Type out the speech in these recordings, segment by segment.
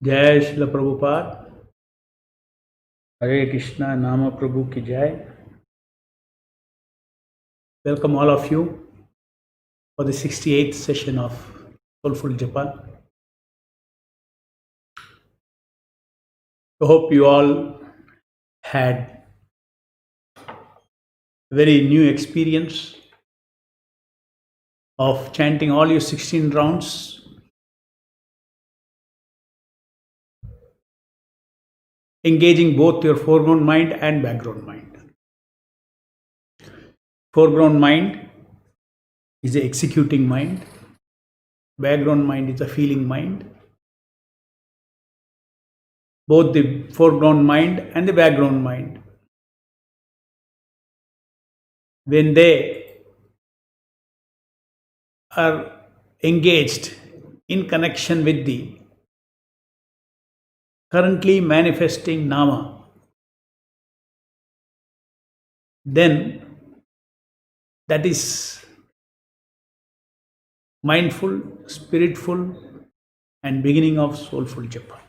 Jai Srila Prabhupada. Hare Krishna, Nama Prabhu ki jai. Welcome all of you for the 68th session of Soulful Japa. I hope you all had a very new experience of chanting all your 16 rounds. Engaging both your foreground mind and background mind. Foreground mind is the executing mind. Background mind is the feeling mind. Both the foreground mind and the background mind, when they are engaged in connection with the currently manifesting Nama, then that is mindful, spiritful, and beginning of Soulful Japa.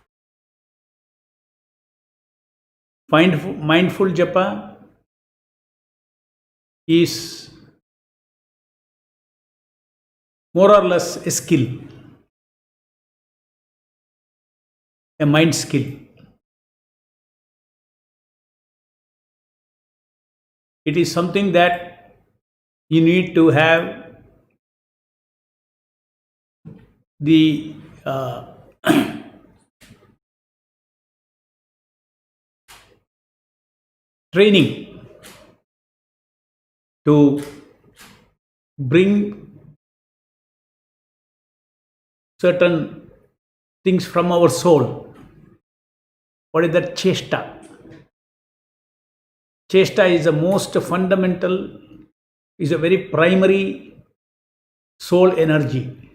Mindful Japa is more or less a skill, a mind skill. It is something that you need to have the training to bring certain things from our soul. What is that? Chesta. Chesta is the most fundamental, is a very primary soul energy.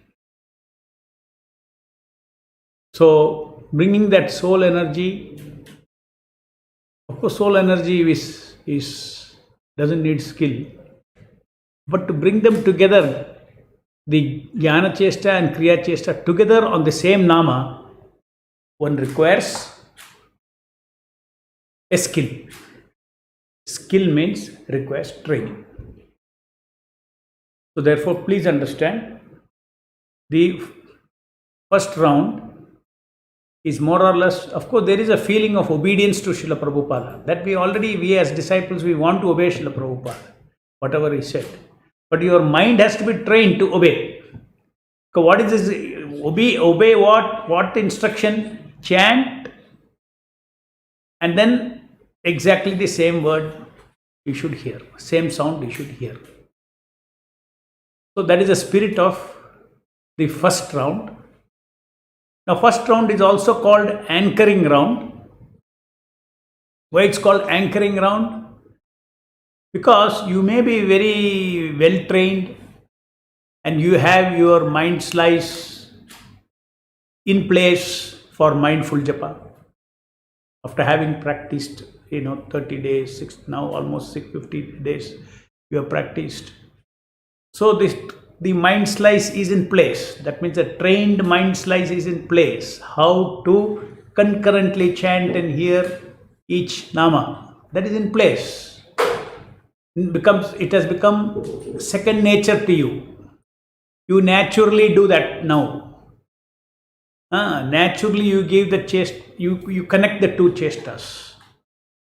So bringing that soul energy, of course soul energy is doesn't need skill, but to bring them together, the Jnana Chesta and Kriya Chesta together on the same Nama, one requires a skill. Skill means requires training. So therefore, please understand, the first round is more or less, of course, there is a feeling of obedience to Srila Prabhupada. That we as disciples, we want to obey Srila Prabhupada, whatever he said. But your mind has to be trained to obey. So what is this? Obey what? What instruction? Chant, and then exactly the same word you should hear, same sound you should hear. So that is the spirit of the first round. Now, first round is also called anchoring round. Why it's called anchoring round? Because you may be very well trained and you have your mind slice in place for mindful japa. After having practiced 30 days, now almost 650 days you have practiced. So the mind slice is in place. That means a trained mind slice is in place. How to concurrently chant and hear each nama, that is in place. It has become second nature to you. You naturally do that now. Naturally you give the chest, you connect the two chestas,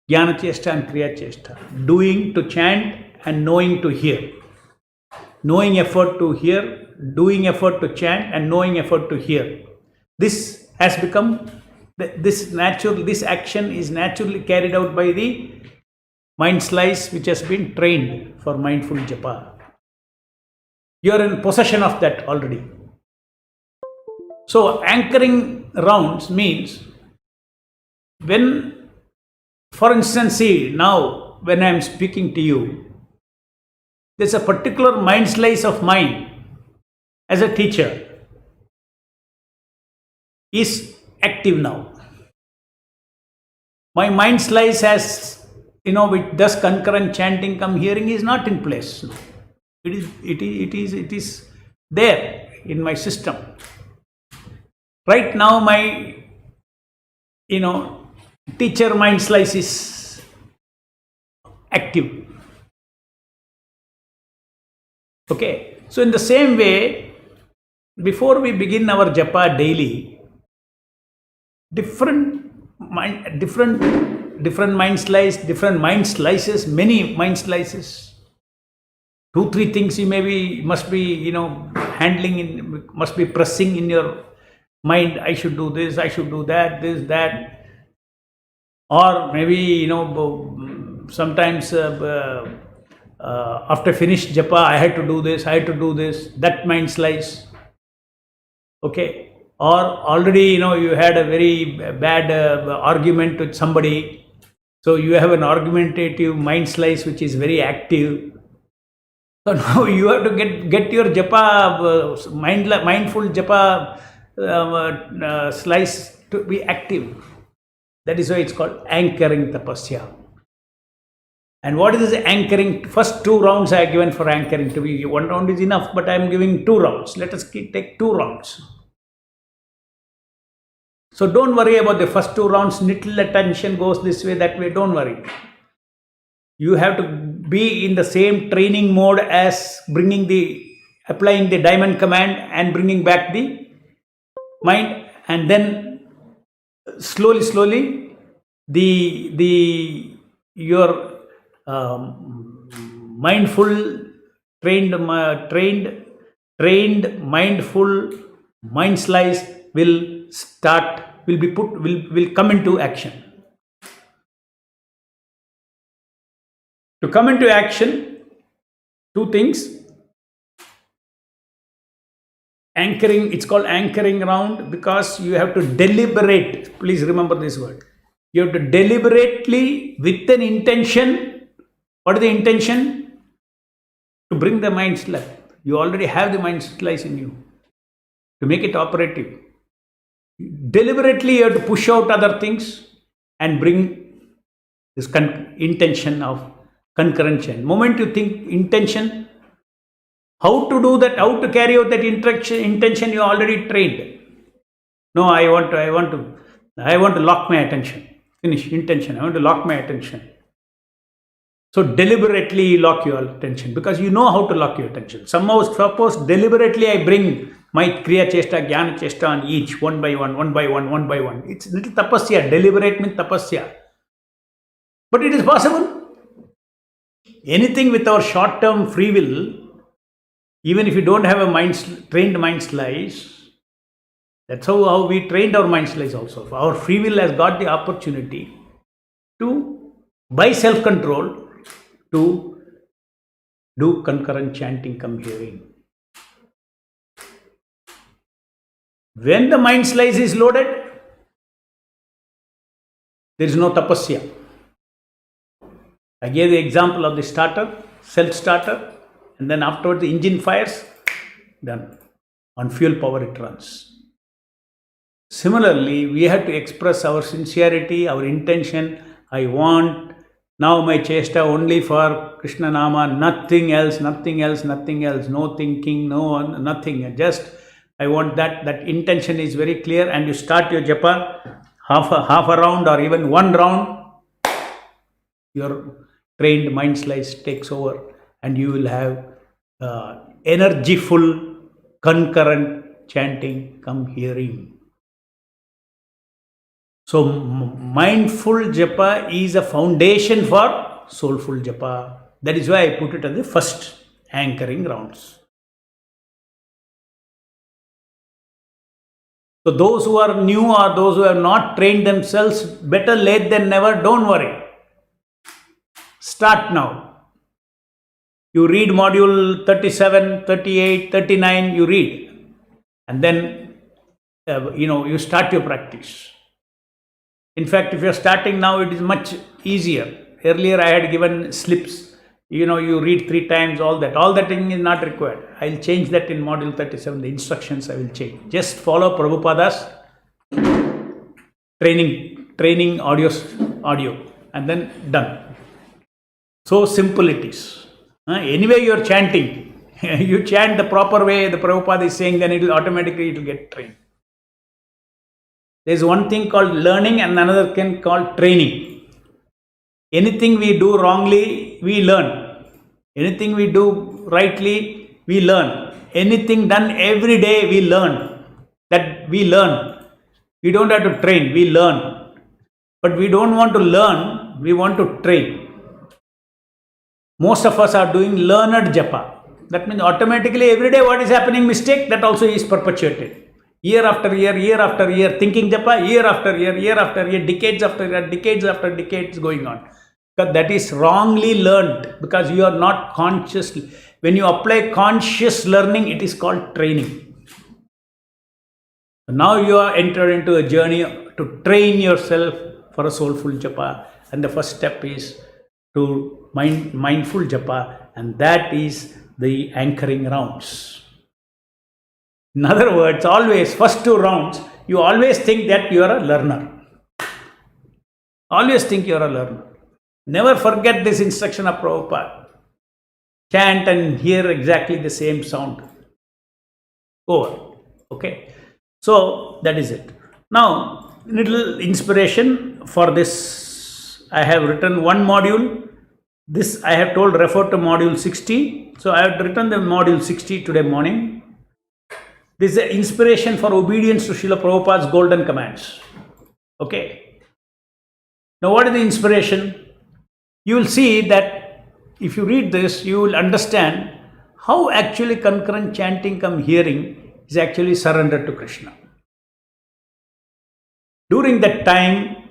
Jnana Chesta and Kriya Chesta, doing to chant and knowing to hear. Knowing effort to hear, doing effort to chant, and knowing effort to hear. This has become, this action is naturally carried out by the mind slice which has been trained for mindful japa. You are in possession of that already. So anchoring rounds means, when, for instance, see now when I am speaking to you, there's a particular mind slice of mine as a teacher is active now. My mind slice has, which does concurrent chanting come hearing, is not in place. It is there in my system. Right now my you know, teacher mind slice is active. Okay. So in the same way, before we begin our japa daily, different mind slices, many mind slices, 2 3 things you maybe must be, handling in, must be pressing in your mind. I should do this, I should do that, this, that. Or maybe, sometimes after finished japa, I had to do this, I had to do this, that mind slice. Okay. Or already, you had a very bad argument with somebody. So you have an argumentative mind slice which is very active. So now you have to get your japa, mindful japa slice to be active. That is why it's called anchoring tapasya. And what is this anchoring? First 2 rounds I have given for anchoring. To be 1 round is enough, but I am giving 2 rounds. Let us take 2 rounds. So don't worry about the first 2 rounds. Little attention goes this way, that way. Don't worry. You have to be in the same training mode as applying the diamond command and bringing back the mind, and then slowly your mindful trained mindful mind slice will come into action. To come into action, 2 things. Anchoring, it's called anchoring round because you have to deliberate. Please remember this word. You have to deliberately, with an intention. What is the intention? To bring the mind slice. You already have the mind slice in you. To make it operative. Deliberately, you have to push out other things and bring this intention of concurrent chant. Moment you think intention, how to do that, how to carry out that intention, you already trained. No, I want to lock my attention. Finish intention. I want to lock my attention. So deliberately lock your attention because you know how to lock your attention. Suppose deliberately I bring my Kriya Chesta, Jnana Chesta on each, one by one. It's little tapasya. Deliberate means tapasya. But it is possible. Anything with our short-term free will, even if you don't have a trained mind slice, that's how we trained our mind slice also. Our free will has got the opportunity to, by self-control, to do concurrent chanting, come hearing. When the mind slice is loaded, there is no tapasya. I gave the example of the starter, self-starter, and then afterwards the engine fires, done. On fuel power it runs. Similarly, we have to express our sincerity, our intention. I want now my chesta only for Krishna Nama, nothing else. No thinking, nothing. Just I want that. That intention is very clear, and you start your japa, half a round or even 1 round, your trained mind slice takes over, and you will have energyful, concurrent chanting, come hearing. So mindful japa is a foundation for soulful japa. That is why I put it as the first anchoring rounds. So those who are new or those who have not trained themselves, better late than never, don't worry. Start now. You read module 37, 38, 39, you read. And then, you start your practice. In fact, if you're starting now, it is much easier. Earlier, I had given slips. You read 3 times, all that. All that thing is not required. I'll change that in module 37. The instructions I will change. Just follow Prabhupada's training audio, and then done. So simple it is. Anyway, you're chanting. You chant the proper way the Prabhupada is saying, then it will automatically get trained. There is one thing called learning and another thing called training. Anything we do wrongly, we learn. Anything we do rightly, we learn. Anything done every day, we learn. That we learn. We don't have to train, we learn. But we don't want to learn, we want to train. Most of us are doing learned japa. That means automatically every day what is happening mistake, that also is perpetuated. Year after year, thinking japa, year after year, decades after decades going on. Because that is wrongly learned, because you are not conscious. When you apply conscious learning, it is called training. Now you are entered into a journey to train yourself for a soulful japa, and the first step is to mindful japa, and that is the anchoring rounds. In other words, always first 2 rounds, you always think that you are a learner. Always think you are a learner. Never forget this instruction of Prabhupada. Chant and hear exactly the same sound. Over. Okay. So that is it. Now, little inspiration for this. I have written one module. This I have told refer to module 60. So I have written the module 60 today morning. This is the inspiration for obedience to Srila Prabhupada's golden commands. Okay. Now what is the inspiration? You will see that if you read this, you will understand how actually concurrent chanting come hearing is actually surrender to Krishna. During that time,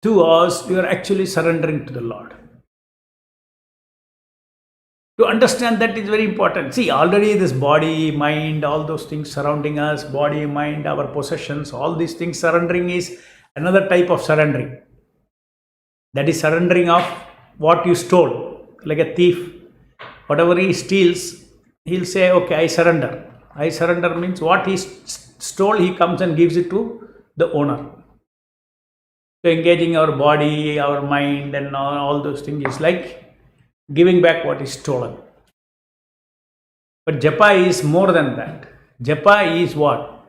2 hours, you are actually surrendering to the Lord. To understand that is very important. See, already this body, mind, all those things surrounding us, body, mind, our possessions, all these things, surrendering is another type of surrendering. That is surrendering of what you stole. Like a thief, whatever he steals, he'll say, okay, I surrender. I surrender means what he stole, he comes and gives it to the owner. So engaging our body, our mind, and all those things is like giving back what is stolen. But japa is more than that. Japa is what?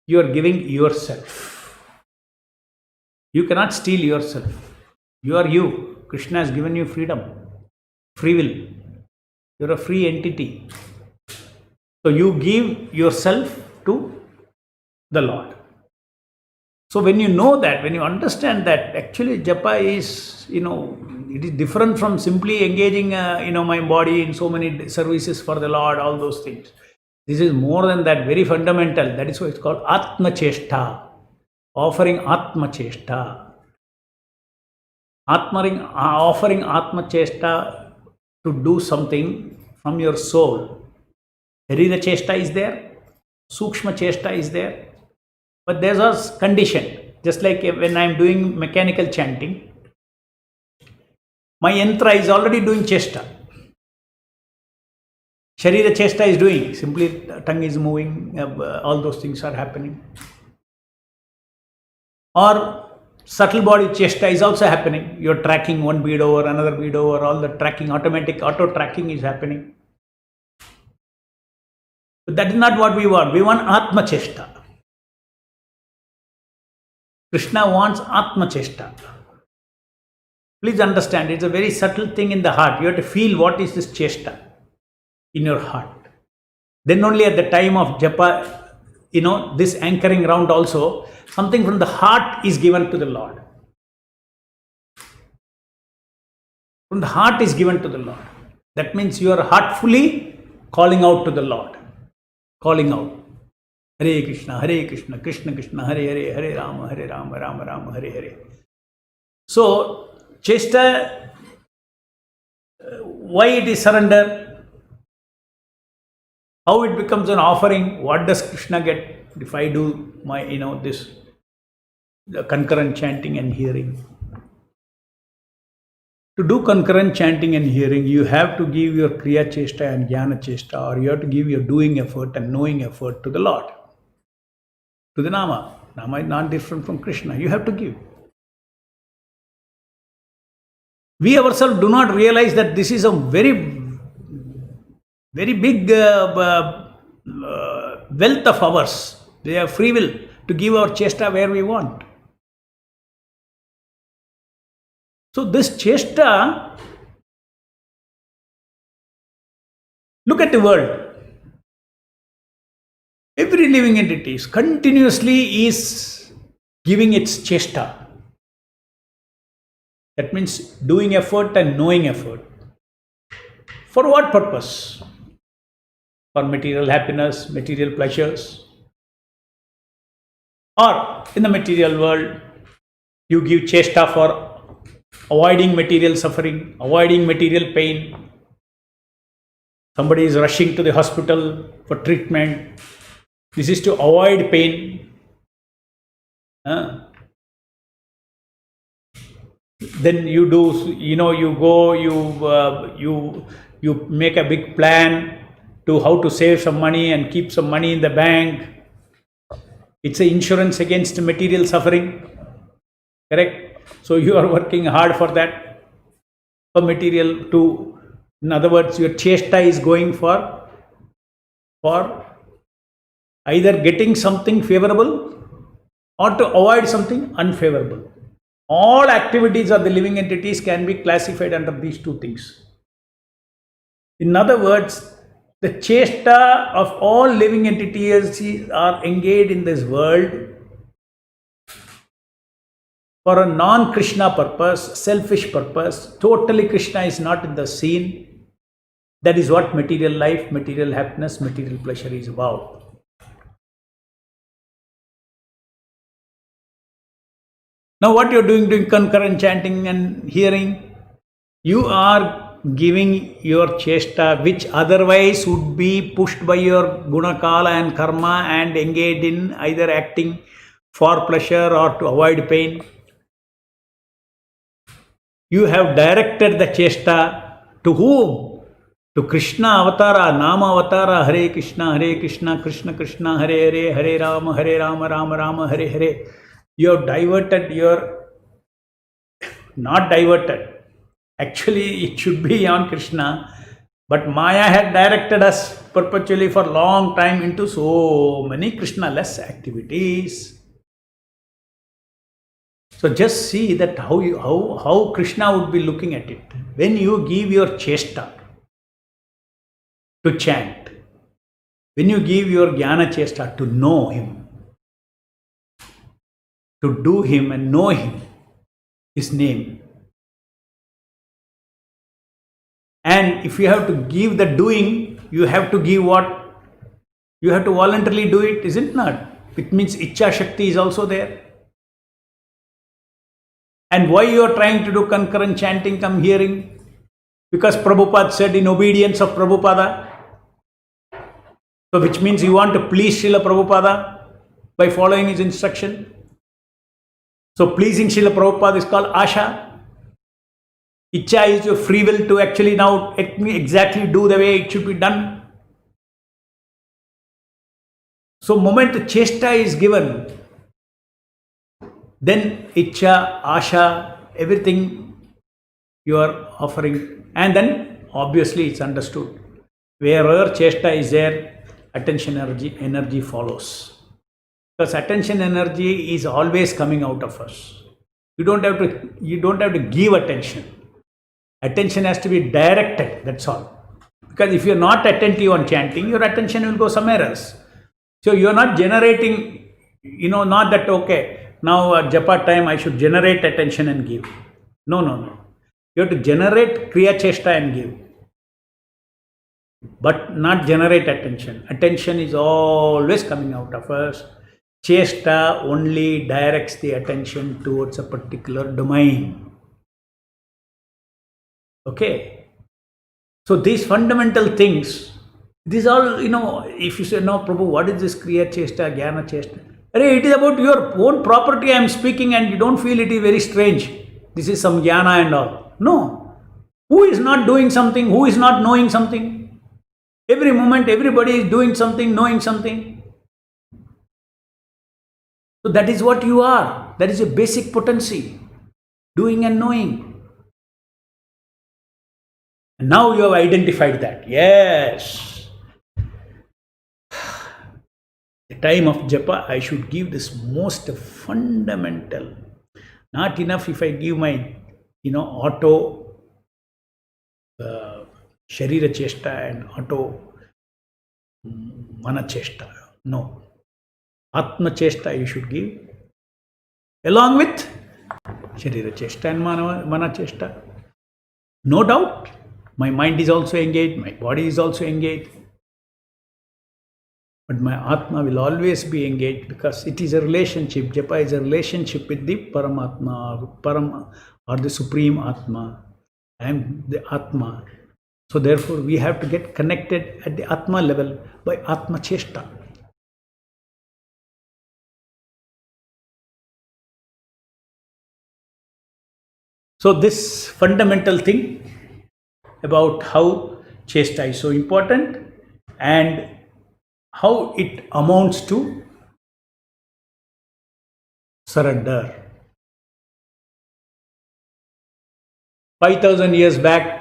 You are giving yourself. You cannot steal yourself. You are you. Krishna has given you freedom, free will. You are a free entity. So you give yourself to the Lord. So when you know that, when you understand that, actually japa is, it is different from simply engaging, my body in so many services for the Lord, all those things. This is more than that, very fundamental. That is why it's called Atma Cheshta, offering Atma Cheshta. Offering Atma Cheshta to do something from your soul. Harira Cheshta is there, Sukshma Cheshta is there. But there's a condition. Just like when I'm doing mechanical chanting, my yantra is already doing chesta. Sharira chesta is doing. Simply tongue is moving, all those things are happening. Or subtle body chesta is also happening. You're tracking one bead over, another bead over, all the tracking, automatic auto tracking is happening. But that is not what we want. We want Atma Chesta. Krishna wants Atma Chesta. Please understand, it's a very subtle thing in the heart. You have to feel what is this Chesta in your heart. Then only at the time of japa, this anchoring round also, something from the heart is given to the Lord. From the heart is given to the Lord. That means you are heartfully calling out to the Lord. Calling out. Hare Krishna, Krishna Krishna, Hare Hare, Hare Rama, Rama Rama, Hare Hare. So, Chesta, why it is surrender? How it becomes an offering? What does Krishna get if I do my, the concurrent chanting and hearing? To do concurrent chanting and hearing, you have to give your Kriya Chesta and Jnana Chesta, or you have to give your doing effort and knowing effort to the Lord. To the Nama. Nama is not different from Krishna. You have to give. We ourselves do not realize that this is a very, very big wealth of ours. They have free will. to give our chesta where we want. So this chesta, look at the world. Every living entity continuously is giving its chesta. That means doing effort and knowing effort. For what purpose? For material happiness, material pleasures. Or in the material world, you give chesta for avoiding material suffering, avoiding material pain. Somebody is rushing to the hospital for treatment. This is to avoid pain. Then you do, you go, you make a big plan to how to save some money and keep some money in the bank. It's an insurance against material suffering. Correct? So you are working hard for that, for material too. In other words, your chesta is going for either getting something favorable or to avoid something unfavorable. All activities of the living entities can be classified under these two things. In other words, the chesta of all living entities are engaged in this world for a non-Krishna purpose, selfish purpose. Totally Krishna is not in the scene. That is what material life, material happiness, material pleasure is about. Now what you're doing concurrent chanting and hearing, you are giving your chesta, which otherwise would be pushed by your gunakala and karma and engaged in either acting for pleasure or to avoid pain. You have directed the chesta to whom? To Krishna avatara, Nama avatara, Hare Krishna, Krishna Krishna, Hare Hare, Hare Rama, Rama Rama, Hare Hare. You have diverted not diverted. Actually, it should be on Krishna. But Maya had directed us perpetually for a long time into so many Krishna-less activities. So just see that how Krishna would be looking at it. When you give your chesta to chant, when you give your jnana chesta to know him, to do him and know him, his name. And if you have to give the doing, you have to give what? You have to voluntarily do it, isn't it not? It means Ichcha Shakti is also there. And why you are trying to do concurrent chanting, come hearing? Because Prabhupada said in obedience of Prabhupada. So which means you want to please Srila Prabhupada by following his instruction. So pleasing Srila Prabhupada is called Asha. Ichcha is your free will to actually now exactly do the way it should be done. So moment the chesta is given, then Ichcha, Asha, everything you are offering. And then obviously it's understood. Wherever chesta is there, attention energy follows. Because attention energy is always coming out of us. You don't have to give attention. Attention has to be directed, that's all. Because if you're not attentive on chanting, your attention will go somewhere else. So you're not generating, not that, okay, now at japa time I should generate attention and give. No. You have to generate kriya chesta and give. But not generate attention. Attention is always coming out of us. Chesta only directs the attention towards a particular domain. Okay. So these fundamental things, these all, if you say, no, Prabhu, what is this Kriya Chesta, Jnana Chesta? Hare, it is about your own property I am speaking and you don't feel it is very strange. This is some Jnana and all. No. Who is not doing something? Who is not knowing something? Every moment, everybody is doing something, knowing something. So that is what you are. That is your basic potency. Doing and knowing. And now you have identified that. Yes. The time of japa, I should give this most fundamental. Not enough if I give my, auto sharira chesta and auto mana chesta. No. Atma chesta you should give along with sharira chesta and mana chesta. No doubt, my mind is also engaged, my body is also engaged. But my Atma will always be engaged because it is a relationship. Japa is a relationship with the Paramatma or the Supreme Atma. I am the Atma. So therefore, we have to get connected at the Atma level by Atma Chesta. So this fundamental thing about how Chesta is so important and how it amounts to surrender. 5,000 years back,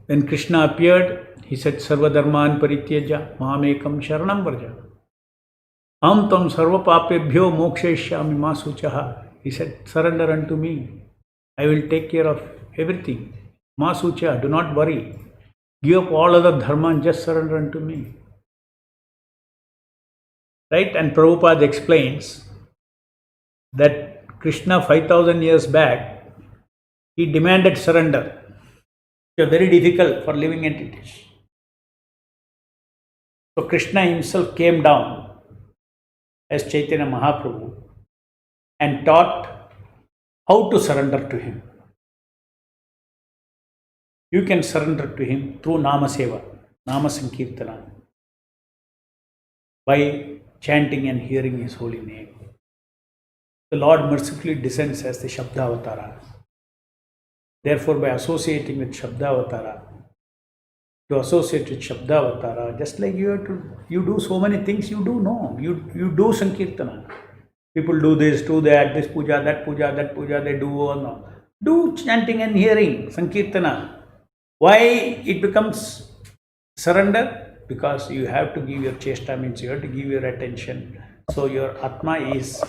when Krishna appeared, he said, Sarva Dharman Parityaja, Mamekam Sharanam Varja. Am tam sarva papebhyo mokshayishyami ma suchaha. He said, surrender unto me. I will take care of everything. Ma sucha, do not worry. Give up all other dharma and just surrender unto me. Right? And Prabhupada explains that Krishna 5,000 years back, he demanded surrender. It was very difficult for living entities. So Krishna himself came down as Chaitanya Mahaprabhu and taught how to surrender to him. You can surrender to him through Nama Seva, Nama Sankirtana, by chanting and hearing his holy name. The Lord mercifully descends as the Shabdavatara. Therefore, by associating with Shabdavatara, to associate with Shabdavatara, just like you do so many things, you do Sankirtana. People do this, do that, this puja, that puja, that puja, they do or no. Do chanting and hearing, Sankirtana. Why it becomes surrender? Because you have to give your chesta, means you have to give your attention. So your Atma is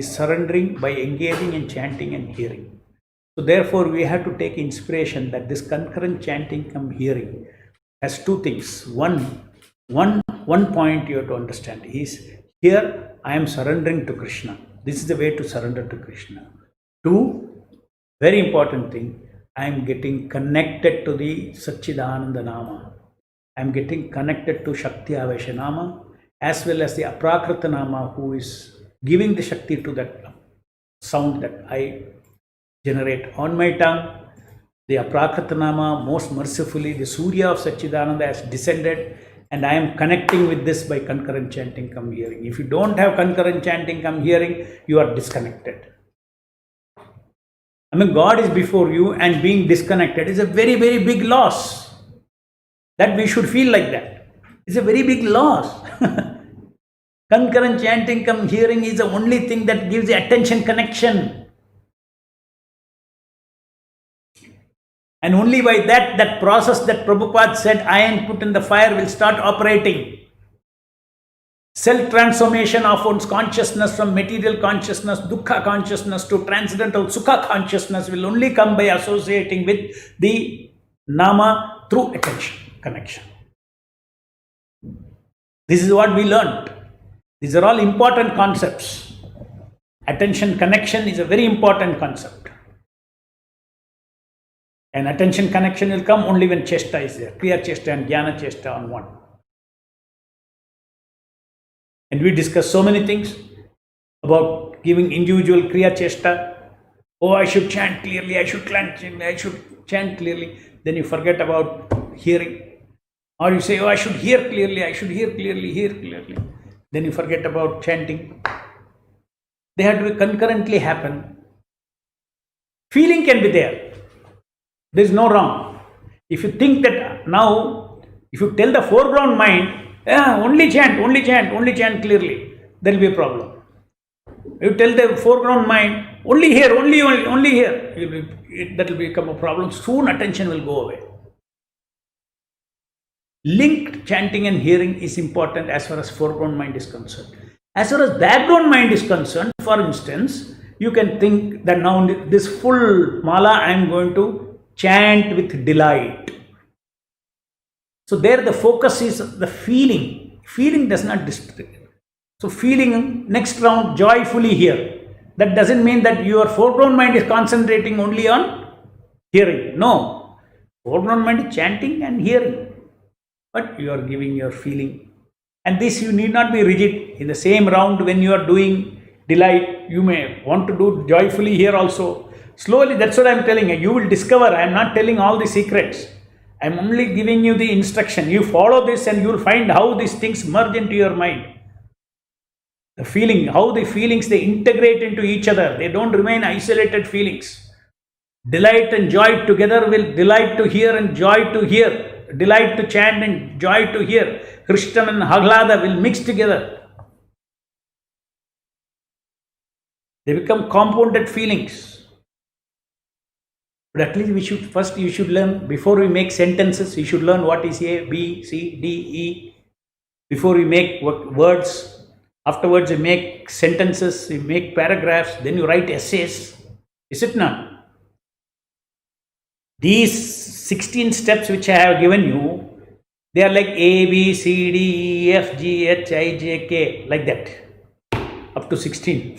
surrendering by engaging in chanting and hearing. So therefore we have to take inspiration that this concurrent chanting come hearing has two things. One point you have to understand is, here I am surrendering to Krishna. This is the way to surrender to Krishna. Two, very important thing, I am getting connected to the Satchidananda Nama. I am getting connected to Shakti Avesha Nama as well as the Aprakrita Nama, who is giving the Shakti to that sound that I generate on my tongue. The Aprakrita Nama, most mercifully, the Surya of Satchidananda has descended, and I am connecting with this by concurrent chanting come hearing. If you don't have concurrent chanting come hearing, you are disconnected. I mean, God is before you and being disconnected is a very, very big loss. That we should feel like that. It's a very big loss. Concurrent chanting come hearing is the only thing that gives the attention connection. And only by that process that Prabhupada said, iron put in the fire, will start operating. Self-transformation of one's consciousness from material consciousness, dukkha consciousness, to transcendental sukha consciousness will only come by associating with the Nama through attention connection. This is what we learned. These are all important concepts. Attention connection is a very important concept. And attention connection will come only when chesta is there. Kriya chesta and jnana chesta on one. And we discuss so many things about giving individual kriya chesta. Oh, I should chant clearly, I should chant clearly. Then you forget about hearing. Or you say, oh, I should hear clearly, I should hear clearly. Then you forget about chanting. They have to concurrently happen. Feeling can be there. There is no wrong. If you think that now, if you tell the foreground mind, only chant clearly, there will be a problem. You tell the foreground mind, only here, that will become a problem. Soon attention will go away. Linked chanting and hearing is important as far as foreground mind is concerned. As far as background mind is concerned, for instance, you can think that now this full mala I am going to chant with delight. So there the focus is the feeling. Feeling does not distract. So feeling next round joyfully here. That doesn't mean that your foreground mind is concentrating only on hearing. No. Foreground mind is chanting and hearing. But you are giving your feeling. And this you need not be rigid. In the same round when you are doing delight, you may want to do joyfully here also. Slowly, that's what I am telling you. You will discover. I am not telling all the secrets. I am only giving you the instruction. You follow this and you will find how these things merge into your mind. The feeling, how the feelings, they integrate into each other. They don't remain isolated feelings. Delight and joy together will delight to hear and joy to hear. Delight to chant and joy to hear. Krishna and Haglada will mix together. They become compounded feelings. But at least you should learn, before we make sentences, we should learn what is A, B, C, D, E. Before we make words, afterwards we make sentences, we make paragraphs, then you write essays. Is it not? These 16 steps which I have given you, they are like A, B, C, D, E, F, G, H, I, J, K, like that, up to 16.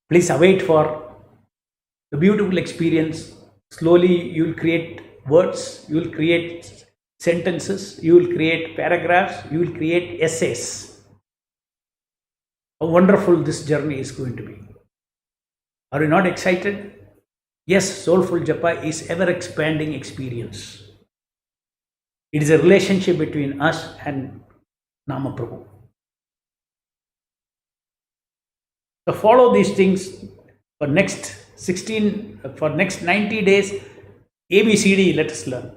Please await for the beautiful experience. Slowly you will create words, you will create sentences, you will create paragraphs, you will create essays. How wonderful this journey is going to be. Are you not excited? Yes, Soulful Japa is ever expanding experience. It is a relationship between us and Nama Prabhu. So follow these things for next 90 days. ABCD, let us learn.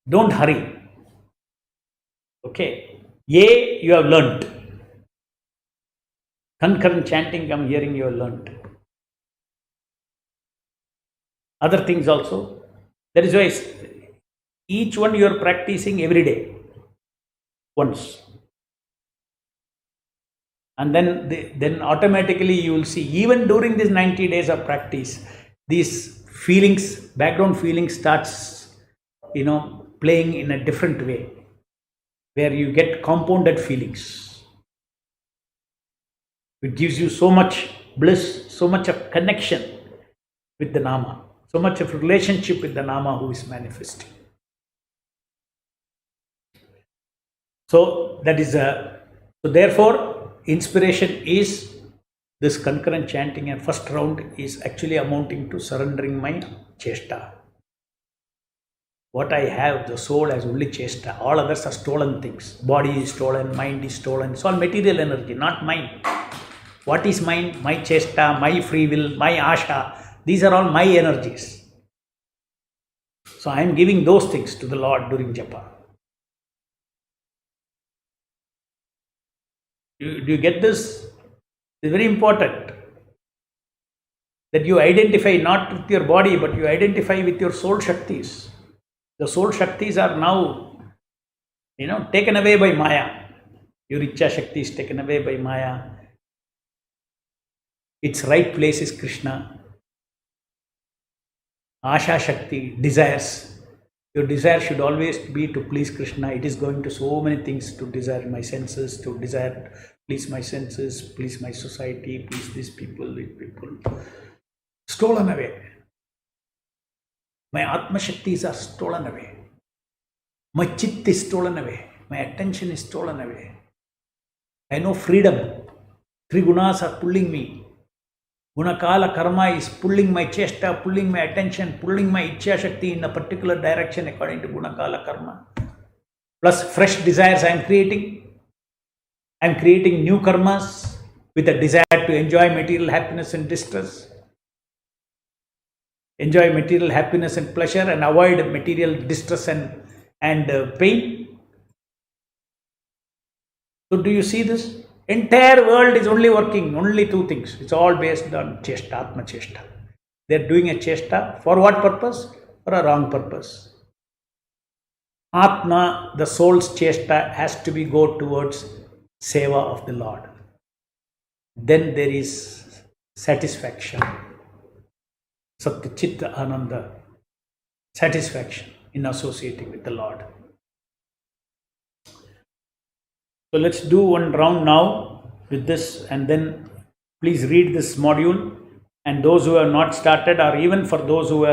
Don't hurry. Okay. A, you have learnt. Concurrent chanting, I'm hearing you have learnt. Other things also. That is why each one you are practicing every day. Once. And then automatically you will see, even during these 90 days of practice, these feelings, background feelings starts, playing in a different way, where you get compounded feelings. It gives you so much bliss, so much of connection with the Nama, so much of relationship with the Nama who is manifesting. So that is so therefore, inspiration is this concurrent chanting, and first round is actually amounting to surrendering my chesta. What I have, the soul has only chesta. All others are stolen things. Body is stolen, mind is stolen. It's all material energy, not mine. What is mine? My chesta, my free will, my asha. These are all my energies. So I am giving those things to the Lord during japa. Do you get this? It's very important that you identify not with your body, but you identify with your soul shaktis. The soul shaktis are now, taken away by Maya. Your Ichcha Shakti is taken away by Maya. Its right place is Krishna. Asha Shakti, desires. Your desire should always be to please Krishna. It is going to so many things, to desire my senses, to desire please my senses, please my society, please these people. Stolen away. My Atma Shaktis are stolen away. My Chitt is stolen away. My attention is stolen away. I know freedom. Three gunas are pulling me. Gunakala karma is pulling my chesta, pulling my attention, pulling my Ichcha Shakti in a particular direction according to Gunakala karma. Plus fresh desires I am creating. I am creating new karmas with a desire to enjoy material happiness and distress. Enjoy material happiness and pleasure and avoid material distress and pain. So do you see this? Entire world is only working, only two things. It's all based on chesta, Atma Chesta. They're doing a chesta for what purpose? For a wrong purpose. Atma, the soul's chesta, has to be go towards seva of the Lord. Then there is satisfaction, Satya Chitta Ananda, satisfaction in associating with the Lord. So let's do one round now with this, and then please read this module. And those who have not started, or even for those who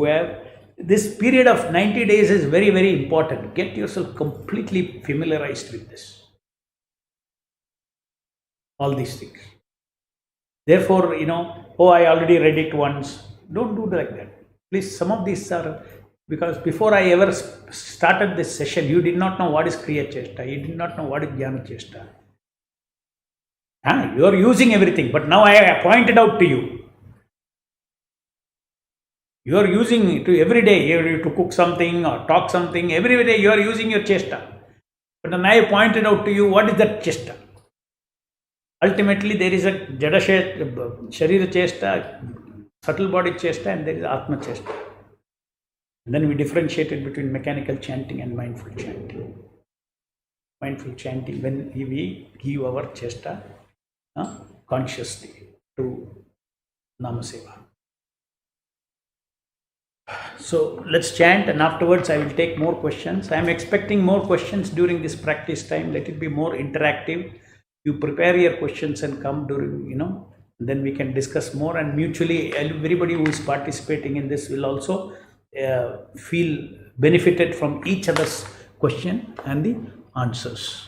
have, this period of 90 days is very, very important. Get yourself completely familiarized with this. All these things. Therefore, oh, I already read it once. Don't do like that. Please, some of these are, because before I ever started this session, you did not know what is Kriya Chesta. You did not know what is Jnana Chesta. You are using everything, but now I pointed out to you. You are using it every day. You have to cook something or talk something. Every day you are using your chesta. But then I pointed out to you what is that chesta. Ultimately, there is a Jada Sharira chesta, subtle body chesta, and there is Atma chesta. And then we differentiated between mechanical chanting and mindful chanting. Mindful chanting, when we give our chesta consciously to Namaseva. So let's chant, and afterwards I will take more questions. I am expecting more questions during this practice time. Let it be more interactive. You prepare your questions and come during, and then we can discuss more, and mutually everybody who is participating in this will also feel benefited from each other's question and the answers.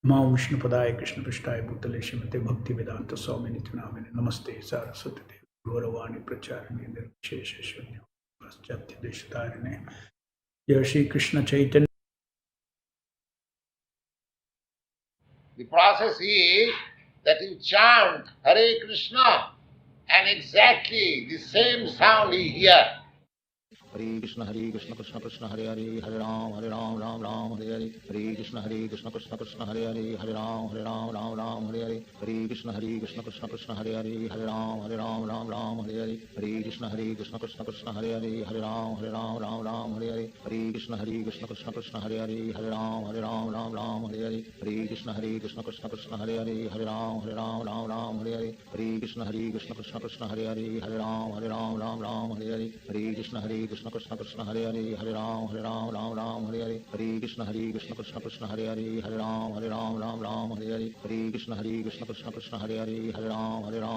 Namo Vishnu Padaya Krishna Prasthaya Bhutale Shrimate Bhakti Vedanta Swamini Tunamini Namaste Saraswati Gauravani Pracharani Nirvishesha Shunya Paschatya Deshatarine Jai Shri Krishna Chaitanya. The process is that you chant Hare Krishna and exactly the same sound you hear. Hare Krishna Krishna Krishna Hare Hare Hare Ram Ram Ram Hare Hare Hare Krishna Krishna Krishna Hare Hare Hare Ram Ram Hare Hare Hare Krishna Krishna Krishna Hare Hare Hare Ram Ram Hare Hare Hare Krishna Krishna Krishna Hare Hare Hare Ram Ram Hare Hare Hare Krishna Krishna Krishna Hare Hare Hare Ram Ram Hare Hare Hare Krishna Krishna Krishna Hare Hare Hare Ram Ram Hare Hare Hare Krishna Krishna Krishna Hare Hare Hare Ram Ram Hare Hare Hare Krishna Krishna Krishna Hare Hare Hare Ram Hare Hare Hare Krishna Krishna Krishna Hare Hare Hare Ram Hare Hare Hare Krishna Krishna Krishna Hare Hare Hare Ram Hare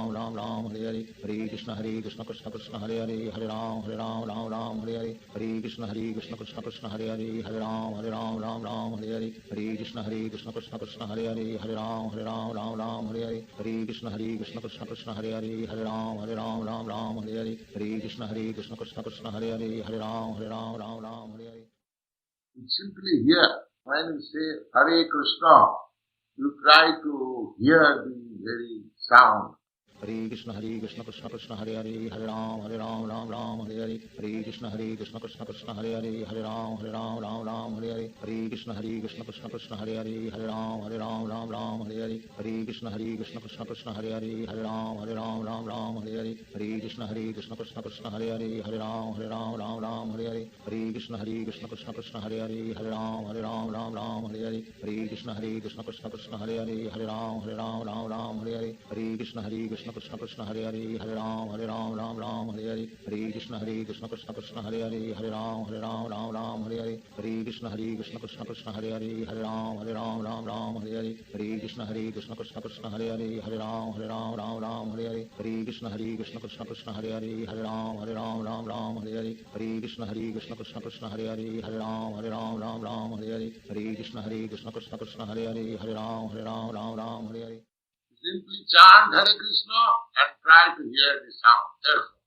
Hare Hare Krishna Krishna Krishna Hare Hare Hare Ram Hare Hare Hare Krishna Krishna Krishna Hare Hare Hare Ram Hare Hare Hare Krishna Krishna Krishna Hare Hare Hare Ram Hare Hare Hare Krishna Krishna Krishna Hare Hare Hare Ram Hare Hare Hare Krishna Krishna Krishna Hare Hare Hare Ram Hare Hare. You simply hear. When you say Hare Krishna, you try to hear the very sound. Hare Krishna Krishna Krishna Hare Hare Hare Ram Ram Hare Hare Hare Krishna Krishna Krishna Hare Hare Hare Ram Hare Hare Hare Krishna Krishna Krishna Hare Hare Hare Ram Hare Hare Hare Krishna Krishna Krishna Hare Hare Hare Ram Hare Hare Hare Krishna Krishna Krishna Hare Hare Hare Ram Hare Hare Hare Krishna Krishna Krishna Hare Hare Hare Ram Hare Hare Hare Krishna Krishna Krishna Hare Hare Hare Ram Hare Hare Hare Krishna Krishna Krishna Hare Hare Hare Ram Hare Hare Hare Krishna Krishna Krishna Hare Hare Hare Ram Hare Hare Hare Krishna Krishna Krishna Hare Hare Hare Ram Hare Hare Hare Krishna Krishna Krishna Hare Hare Hare Ram Hare Hare Hare Krishna Krishna Krishna Hare Hare Hare Ram Hare Hare Hare Krishna Krishna Krishna Hare Hare Hare Ram Hare Hare Hare Krishna Krishna Krishna Hare Hare Hare Ram Hare Hare. Simply chant Hare Krishna and try to hear the sound. That's all.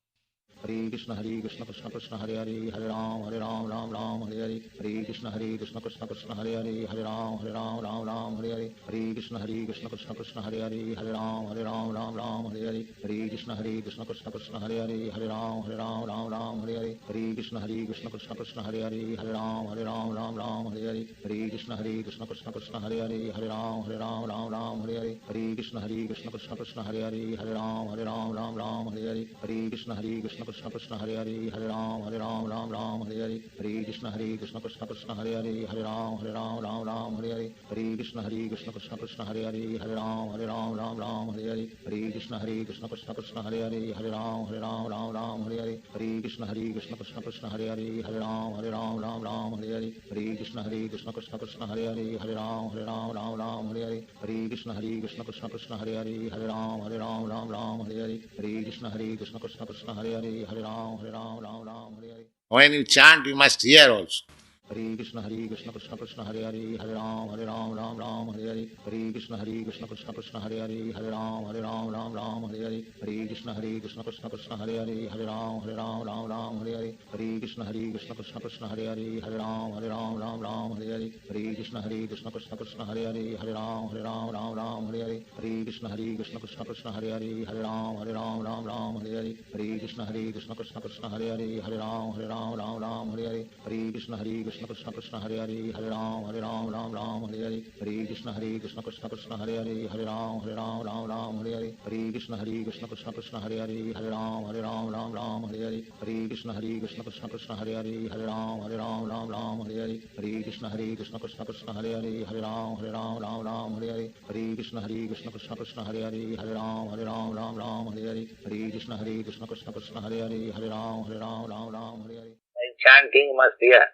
Hare Krishna Krishna Krishna Hare Hare Hare Ram Ram Hare Hare Hare Krishna Krishna Krishna Hare Hare Hare Ram Hare Hare Hare Krishna Krishna Krishna Hare Hare Hare Ram Hare Hare Hare Krishna Krishna Krishna Hare Hare Hare Ram Hare Hare Hare Krishna Krishna Krishna Hare Hare Hare Ram Hare Hare Hare Krishna Krishna Krishna Hare Hare Hare Ram Hare Hare Hare Krishna Krishna Krishna Hare Hare Hare Ram Hare Hare Hare Krishna Krishna Krishna Krishna Hare Hare Hare Ram Ram Ram Hare Hare Hare Krishna Krishna Krishna Hare Hare Hare Ram Ram Hare Hare Hare Krishna Krishna Krishna Hare Hare Hare Ram Ram Hare Hare Hare Krishna Krishna Krishna Hare Hare Hare Ram Ram Hare Hare Hare Krishna Krishna Krishna Hare Hare Hare Ram Ram Hare Hare Hare Krishna Krishna Krishna Hare Hare Hare Ram Ram Hare Hare Hare Krishna Krishna Krishna Hare Hare Hare Ram Ram Hare Hare Hare Krishna Krishna Krishna Hare Hare Hare Ram Hare Hare. When you chant, you must hear also. Hare Krishna Krishna Krishna Hare Hare Hare Ram Ram Hare Hare Hare Krishna Krishna Krishna Hare Hare Hare Ram Ram Hare Hare Hare Krishna Krishna Krishna Hare Hare Hare Ram Hare Hare Hare Krishna Krishna Krishna Hare Hare Hare Ram Hare Hare Hare Krishna Krishna Krishna Hare Hare Hare Ram Hare Hare Hare Krishna Krishna Krishna Hare Hare Hare Ram Hare Hare Hare Krishna Krishna Krishna Hare Hare Hare Ram Hare Hare Hare Krishna Krishna Krishna Hare Hare Hare Ram Hare Hare Hare Krishna Krishna Krishna Hare Hare Hare Ram Hare Hare Hare Krishna Krishna Krishna Hare Hare Hare Ram Hare Hare Hare Krishna Krishna Krishna Hare Hare Hare Ram Hare Hare Hare Krishna Krishna Krishna Hare Hare Hare Ram Hare Hare Hare Krishna Krishna Krishna Hare Hare Hare Ram Hare Hare Hare Krishna Krishna Krishna Hare Hare Hare Ram Hare Hare. While chanting, you must hear.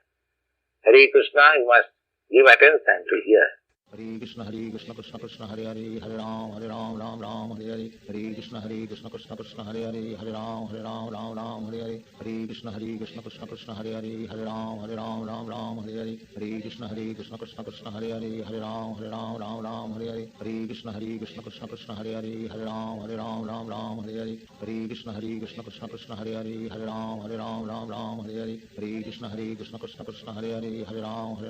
Hare Krishna, you must give attention to hear. Hare Krishna Krishna Krishna Hare Hare Hare Ram Ram Hare Hare Hare Krishna Krishna Krishna Hare Hare Hare Ram Hare Hare Hare Krishna Krishna Krishna Hare Hare Hare Ram Hare Hare Hare Krishna Krishna Krishna Hare Hare Hare Ram Hare Hare Hare Krishna Krishna Krishna Hare Hare Hare Ram Hare Hare Hare Krishna Krishna Krishna Hare Hare Hare Ram Hare Hare Hare Krishna Krishna Krishna Hare Hare Hare Ram Hare Hare Hare Krishna Krishna Krishna Hare Hare Hare Ram Hare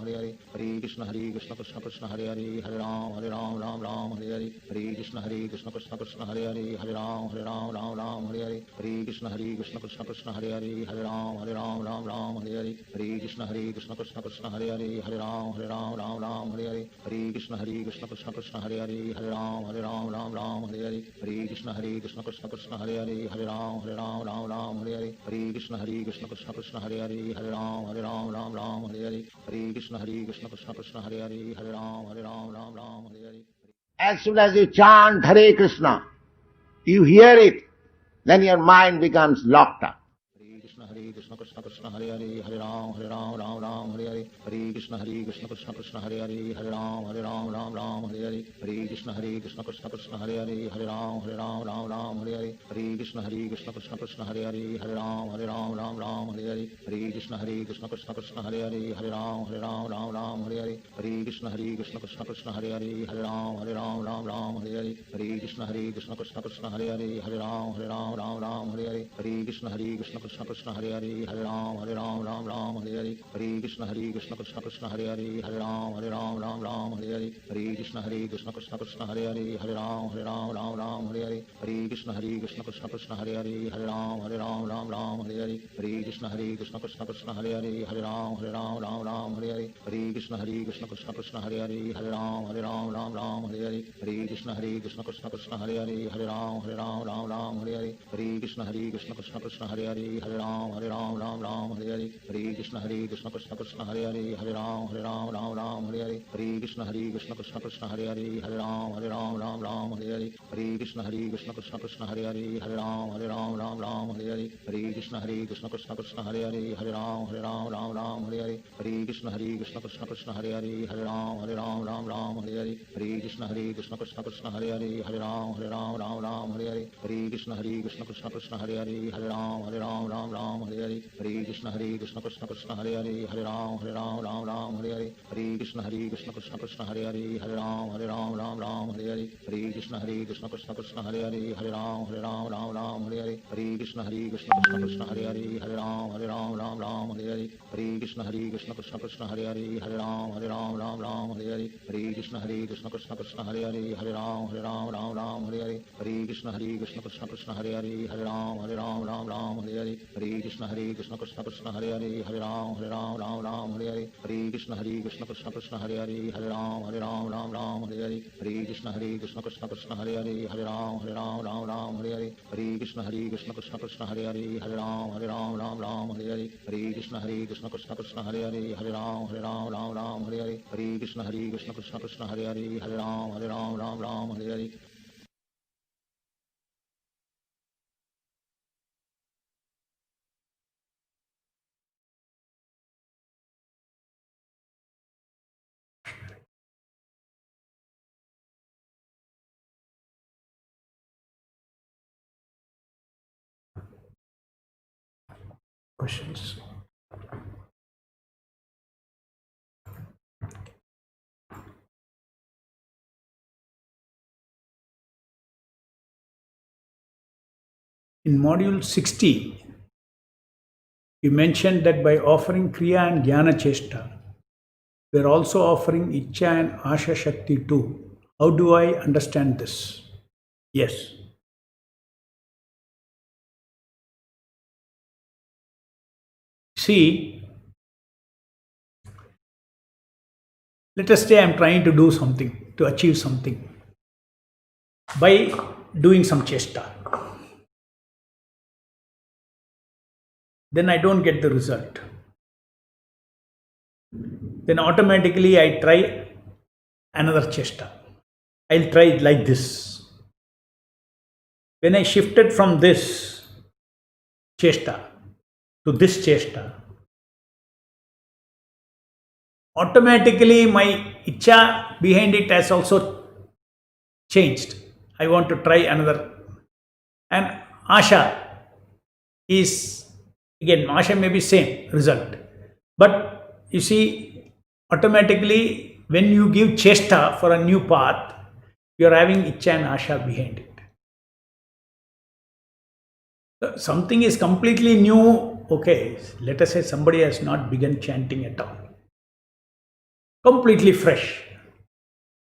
Hare Hare Krishna Krishna Krishna Hare Hare Hare Ram Hare Hare Hare Krishna Krishna Krishna Hare Hare Hare Ram Hare Hare Hare Krishna Krishna Krishna Hare Hare Hare Ram Hare Hare Hare Krishna Krishna Krishna Hare Hare Hare Ram Hare Hare Hare Krishna Krishna Krishna Hare Hare Hare Ram Hare Hare Hare Krishna Krishna Krishna Hare Hare Hare Ram Hare Hare Hare Krishna Krishna Krishna Hare Hare Hare Ram Hare Hare. As soon as you chant Hare Krishna, you hear it, then your mind becomes locked up. Hare Krishna Krishna Hare Hare Hare Ram Hare Hare Hare Krishna Krishna Krishna Hare Hare Hare Ram Hare Hare Hare Krishna Krishna Krishna Hare Hare Hare Ram Hare Hare Hare Krishna Krishna Krishna Hare Hare Hare Ram Hare Hare Hare Krishna Krishna Krishna Hare Hare Hare Ram Hare Hare Hare Krishna Krishna Krishna Hare Hare Hare Ram Hare Hare Hare Krishna Krishna Krishna Hare Hare Hare Ram Hare Hare Hare Krishna Krishna Krishna Hare Hare Hare Ram Hare Hare Hare Krishna Krishna Krishna Hare Hare Hare Ram Hare Hare Hare Krishna Krishna Krishna Hare Hare Hare Ram Hare Hare Krishna Krishna Krishna Hare Hare Hare Ram Hare Hare Krishna Krishna Krishna Hare Hare Hare Ram Hare Hare Krishna Krishna Krishna Hare Hare Hare Ram Hare Hare Krishna Krishna Krishna Hare Hare Hare Ram Hare Hare Krishna Krishna Krishna Hare Hare Hare Ram Hare Hare Krishna Krishna Krishna Hare Hare Hare Ram Hare Hare Krishna Krishna Krishna Hare Hare Hare Ram Hare Hare Krishna Krishna Krishna Hare Hare Hare Ram Hare Hare Krishna Krishna Krishna Hare Hare Hare Ram Hare Hare Krishna Krishna Krishna Hare Hare Hare Ram Hare Hare Krishna Krishna Krishna Hare Hare Hare Ram Hare Hare Krishna Krishna Krishna Hare Hare Hare Ram Hare Hare Krishna Krishna Krishna Hare Hare Hare Ram Hare Hare Krishna Krishna Krishna Hare Hare Hare Ram Hare Hare Krishna Krishna Krishna Hare Hare Hare Ram Hare Hare Krishna Krishna Krishna Hare Hare Hare Ram Hare Hare Krishna Krishna Krishna Hare Hare Hare Ram Hare Hare Krishna Krishna Krishna Hare Hare Hare Ram Hare Hare Krishna Krishna Krishna Hare Hare Hare Ram Hare Hare Krishna Hare Krishna Krishna Krishna Hare Hare Hare Ram Ram Ram Hare Hare Hare Krishna Krishna Krishna Hare Hare Hare Ram Ram Hare Hare Hare Krishna Krishna Krishna Hare Hare Hare Ram Ram Hare Hare Hare Krishna Krishna Krishna Hare Hare Hare Ram Ram Hare Hare Hare Krishna Krishna Krishna Hare Hare Hare Ram Ram Hare Hare Hare Krishna Krishna Krishna Hare Hare Hare Ram Hare Hare. Questions? In module 60, you mentioned that by offering Kriya and Jnana Cheshta, we are also offering Icha and Asha Shakti too. How do I understand this? Yes. See, let us say I am trying to do something, to achieve something by doing some chesta. Then I don't get the result. Then automatically I try another chesta. I'll try it like this. When I shifted from this chesta to this chesta, automatically my icha behind it has also changed. I want to try another. And asha is, again, asha may be same result. But you see, automatically when you give chesta for a new path, you are having icha and asha behind it. So something is completely new. Okay, let us say somebody has not begun chanting at all. Completely fresh.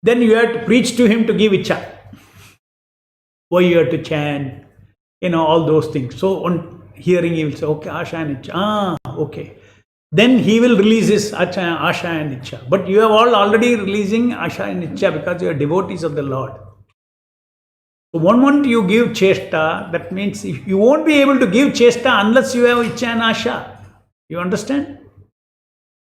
Then you have to preach to him to give icha. Why you have to chant, all those things. So on hearing, he will say, okay, asha and icha. Okay. Then he will release his asha and icha. But you have all already releasing asha and icha because you are devotees of the Lord. So one month you give chesta, that means if you won't be able to give chesta unless you have icha and asha. You understand?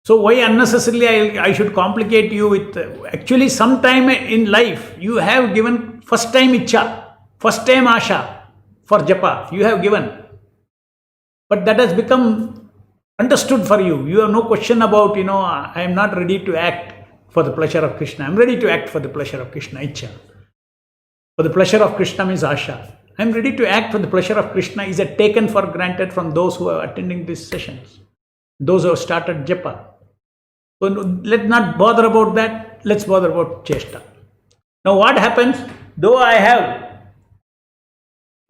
So why unnecessarily I should complicate you with, actually sometime in life you have given first time icha, first time asha for japa, you have given. But that has become understood for you. You have no question about, I am not ready to act for the pleasure of Krishna. I am ready to act for the pleasure of Krishna, icha. For the pleasure of Krishna means asha. I am ready to act for the pleasure of Krishna is a taken for granted from those who are attending these sessions, those who have started japa. So let's not bother about that. Let's bother about chesta. Now what happens? Though I have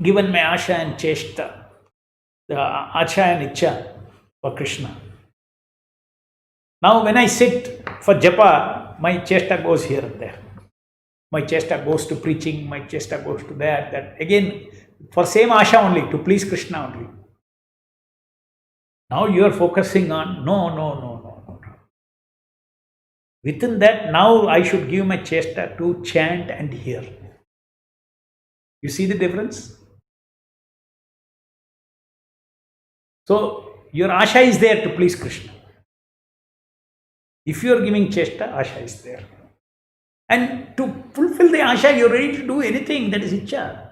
given my asha and chesta, the asha and icha for Krishna. Now when I sit for japa, my chesta goes here and there. My chesta goes to preaching, my chesta goes to that. Again, for same asha only, to please Krishna only. Now you are focusing on, no. Within that, now I should give my chesta to chant and hear. You see the difference? So your asha is there to please Krishna. If you are giving chesta, asha is there. And to fulfill the asha, you are ready to do anything, that is icha.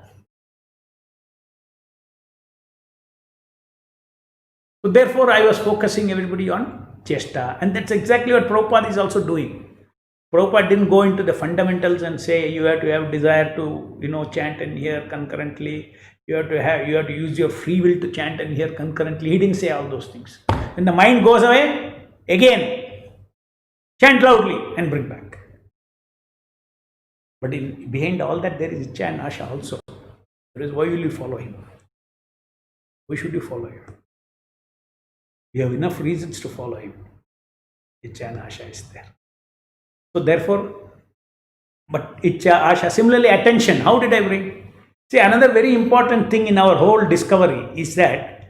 So therefore, I was focusing everybody on chesta. And that's exactly what Prabhupada is also doing. Prabhupada didn't go into the fundamentals and say you have to have desire to, chant and hear concurrently. You have to use your free will to chant and hear concurrently. He didn't say all those things. When the mind goes away, again, chant loudly and bring back. But behind all that, there is icha and asha also. There is, why will you follow him? Why should you follow him? You have enough reasons to follow him. Icha and asha is there. So therefore, but icha, asha, similarly attention, how did I bring? See, another very important thing in our whole discovery is that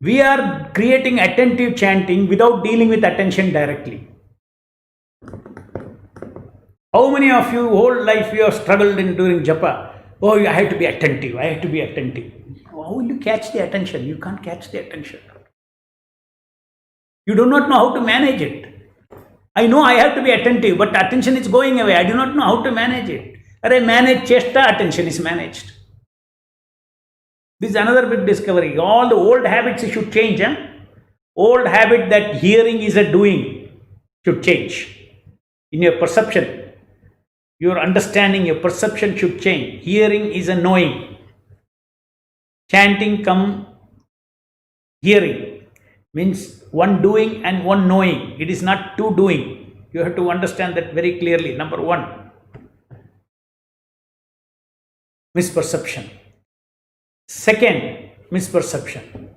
We are creating attentive chanting without dealing with attention directly. How many of you whole life you have struggled in during japa? Oh, I have to be attentive. I have to be attentive. How will you catch the attention? You can't catch the attention. You do not know how to manage it. I know I have to be attentive, but attention is going away. I do not know how to manage it. Hare, manage chesta, attention is managed. This is another big discovery. All the old habits should change. Old habit that hearing is a doing should change. In your perception, your understanding, your perception should change. Hearing is a knowing. Chanting come hearing. Means one doing and one knowing. It is not two doing. You have to understand that very clearly. Number one, misperception. Second, misperception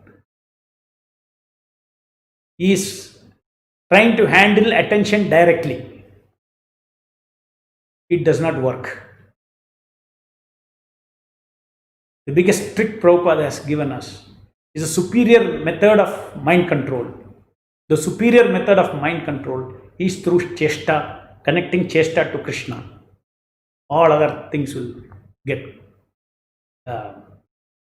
is trying to handle attention directly. It does not work. The biggest trick Prabhupada has given us is a superior method of mind control. The superior method of mind control is through chesta, connecting chesta to Krishna. All other things will get.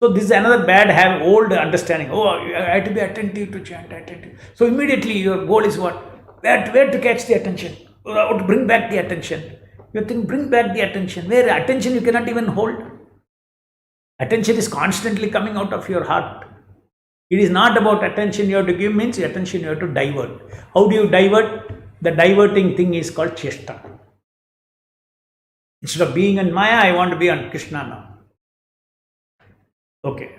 So this is another bad old understanding. Oh, I have to be attentive to chant, attentive. So immediately your goal is what? Where to catch the attention? How to bring back the attention? You think bring back the attention. Where attention you cannot even hold. Attention is constantly coming out of your heart. It is not about attention you have to give, means attention you have to divert. How do you divert? The diverting thing is called chesta. Instead of being in Maya, I want to be on Krishna now. Okay.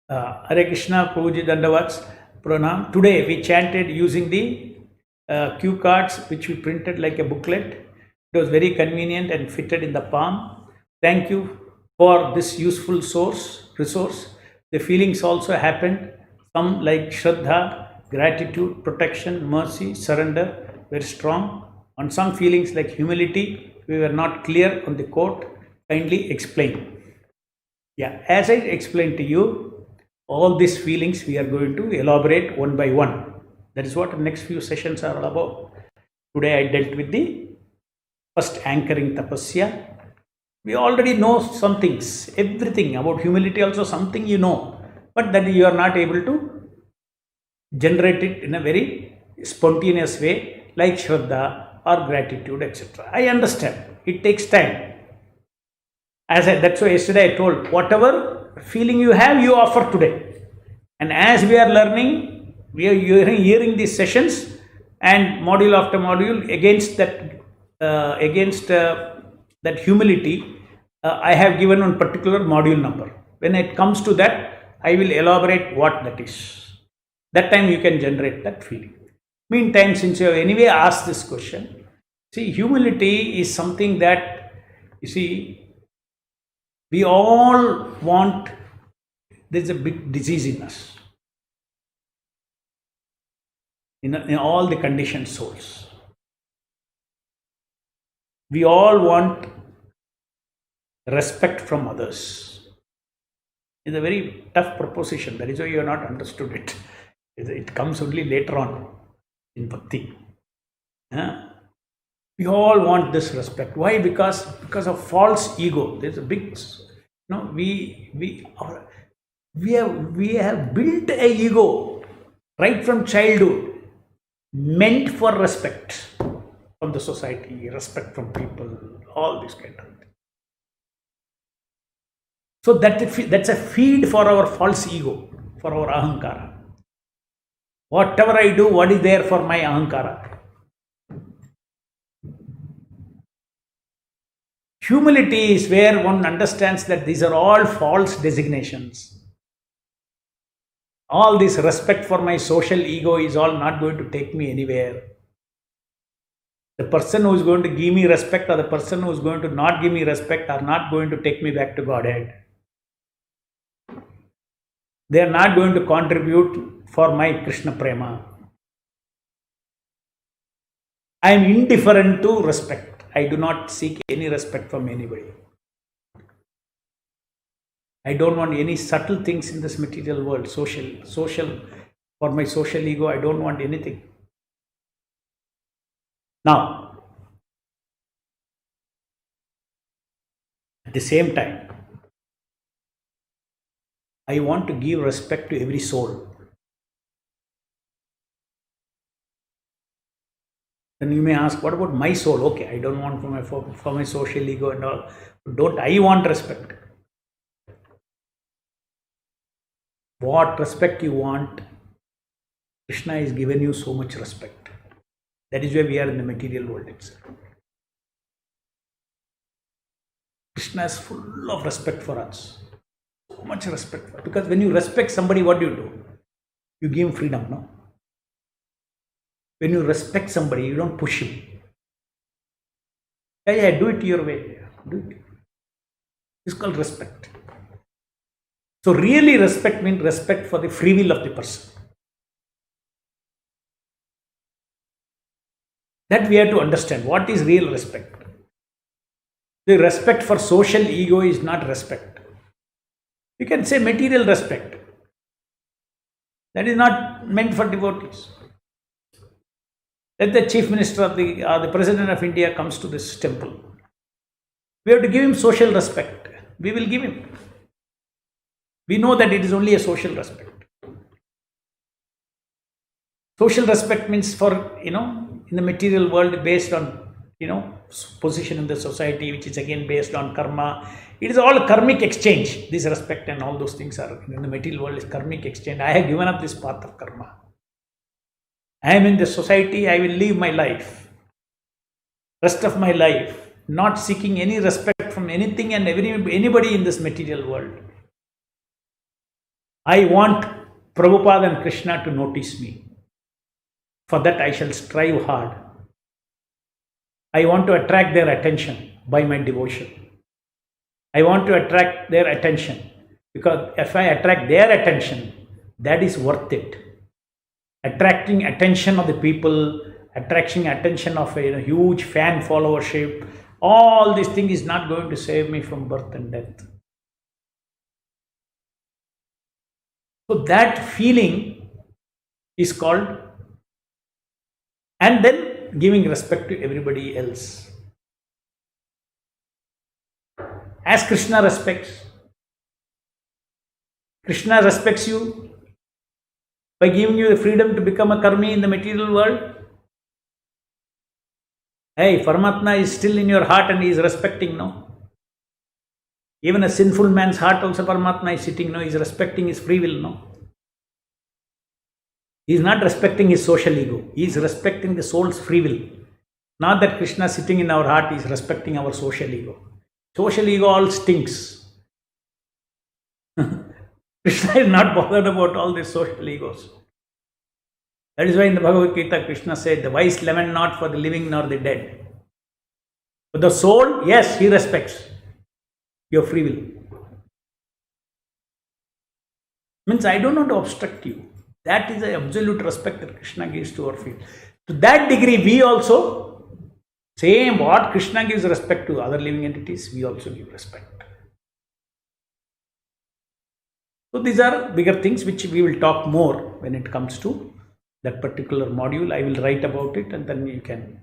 Hare Krishna, Prabhuji Dandavats, Pranam. Today we chanted using the cue cards which we printed like a booklet. It was very convenient and fitted in the palm. Thank you for this useful resource. The feelings also happened. Some like Shraddha, gratitude, protection, mercy, surrender, very strong. On some feelings like humility, we were not clear on the quote. Kindly explain. Yeah, as I explained to you, all these feelings we are going to elaborate one by one. That is what the next few sessions are all about. Today I dealt with the first anchoring tapasya. We already know some things, everything about humility also something you know, but that you are not able to generate it in a very spontaneous way like Shraddha or gratitude, etc. I understand. It takes time. That's why yesterday I told, whatever feeling you have, you offer today. And as we are learning, we are hearing these sessions and module after module against that humility, I have given one particular module number. When it comes to that, I will elaborate what that is. That time you can generate that feeling. Meantime, since you have anyway asked this question, see, humility is something that, you see, we all want. There is a big disease in us, in all the conditioned souls. We all want respect from others. It's a very tough proposition. That is why you have not understood it. It comes only later on in bhakti. We all want this respect. Why? Because of false ego. There's a big, we have built a ego right from childhood, meant for respect from the society, respect from people, all this kind of thing. So that's a feed for our false ego, for our ahankara. Whatever I do, what is there for my ahankara? Humility is where one understands that these are all false designations. All this respect for my social ego is all not going to take me anywhere. The person who is going to give me respect or the person who is going to not give me respect are not going to take me back to Godhead. They are not going to contribute for my Krishna Prema. I am indifferent to respect. I do not seek any respect from anybody. I don't want any subtle things in this material world, social, for my social ego, I don't want anything. Now, at the same time, I want to give respect to every soul. Then you may ask, what about my soul? Okay, I don't want for my social ego and all. Don't I want respect? What respect you want, Krishna has given you so much respect. That is why we are in the material world itself. Krishna is full of respect for us. So much respect for, because when you respect somebody, what do? You give him freedom, no? When you respect somebody, you don't push him. Yeah, do it your way. Do it. It's called respect. So really respect means respect for the free will of the person. That we have to understand. What is real respect? The respect for social ego is not respect. You can say material respect. That is not meant for devotees. Let the chief minister of the president of India comes to this temple. We have to give him social respect. We will give him. We know that it is only a social respect. Social respect means for, in the material world based on, position in the society, which is again based on karma. It is all karmic exchange. This respect and all those things are in the material world is karmic exchange. I have given up this path of karma. I am in the society, I will live my life. Rest of my life, not seeking any respect from anything and anybody in this material world. I want Prabhupada and Krishna to notice me. For that I shall strive hard. I want to attract their attention by my devotion. I want to attract their attention because if I attract their attention, that is worth it. Attracting attention of the people, attracting attention of a huge fan followership, all this thing is not going to save me from birth and death. So that feeling is called, and then giving respect to everybody else. As Krishna respects you by giving you the freedom to become a karmi in the material world. Hey, Paramatma is still in your heart and he is respecting, no? Even a sinful man's heart also Paramatma is sitting, no? He is respecting his free will, no? He is not respecting his social ego. He is respecting the soul's free will. Not that Krishna sitting in our heart is respecting our social ego. Social ego all stinks. Krishna is not bothered about all these social egos. That is why in the Bhagavad Gita, Krishna said, the wise lament not for the living nor the dead. But the soul, yes, he respects your free will. Means I don't want to obstruct you. That is the absolute respect that Krishna gives to our field. To that degree, we also, same what Krishna gives respect to other living entities, we also give respect. So these are bigger things which we will talk more when it comes to that particular module. I will write about it and then you can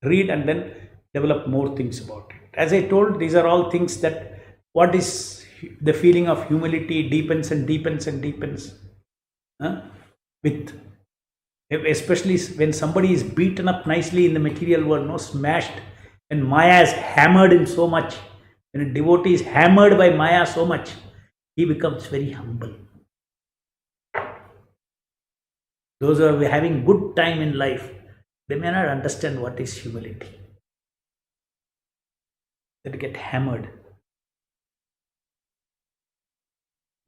read and then develop more things about it. As I told, these are all things that what is the feeling of humility deepens and deepens and deepens. With especially when somebody is beaten up nicely in the material world, no, smashed, and Maya is hammered in so much. When a devotee is hammered by Maya so much, he becomes very humble. Those who are having good time in life, they may not understand what is humility. They get hammered.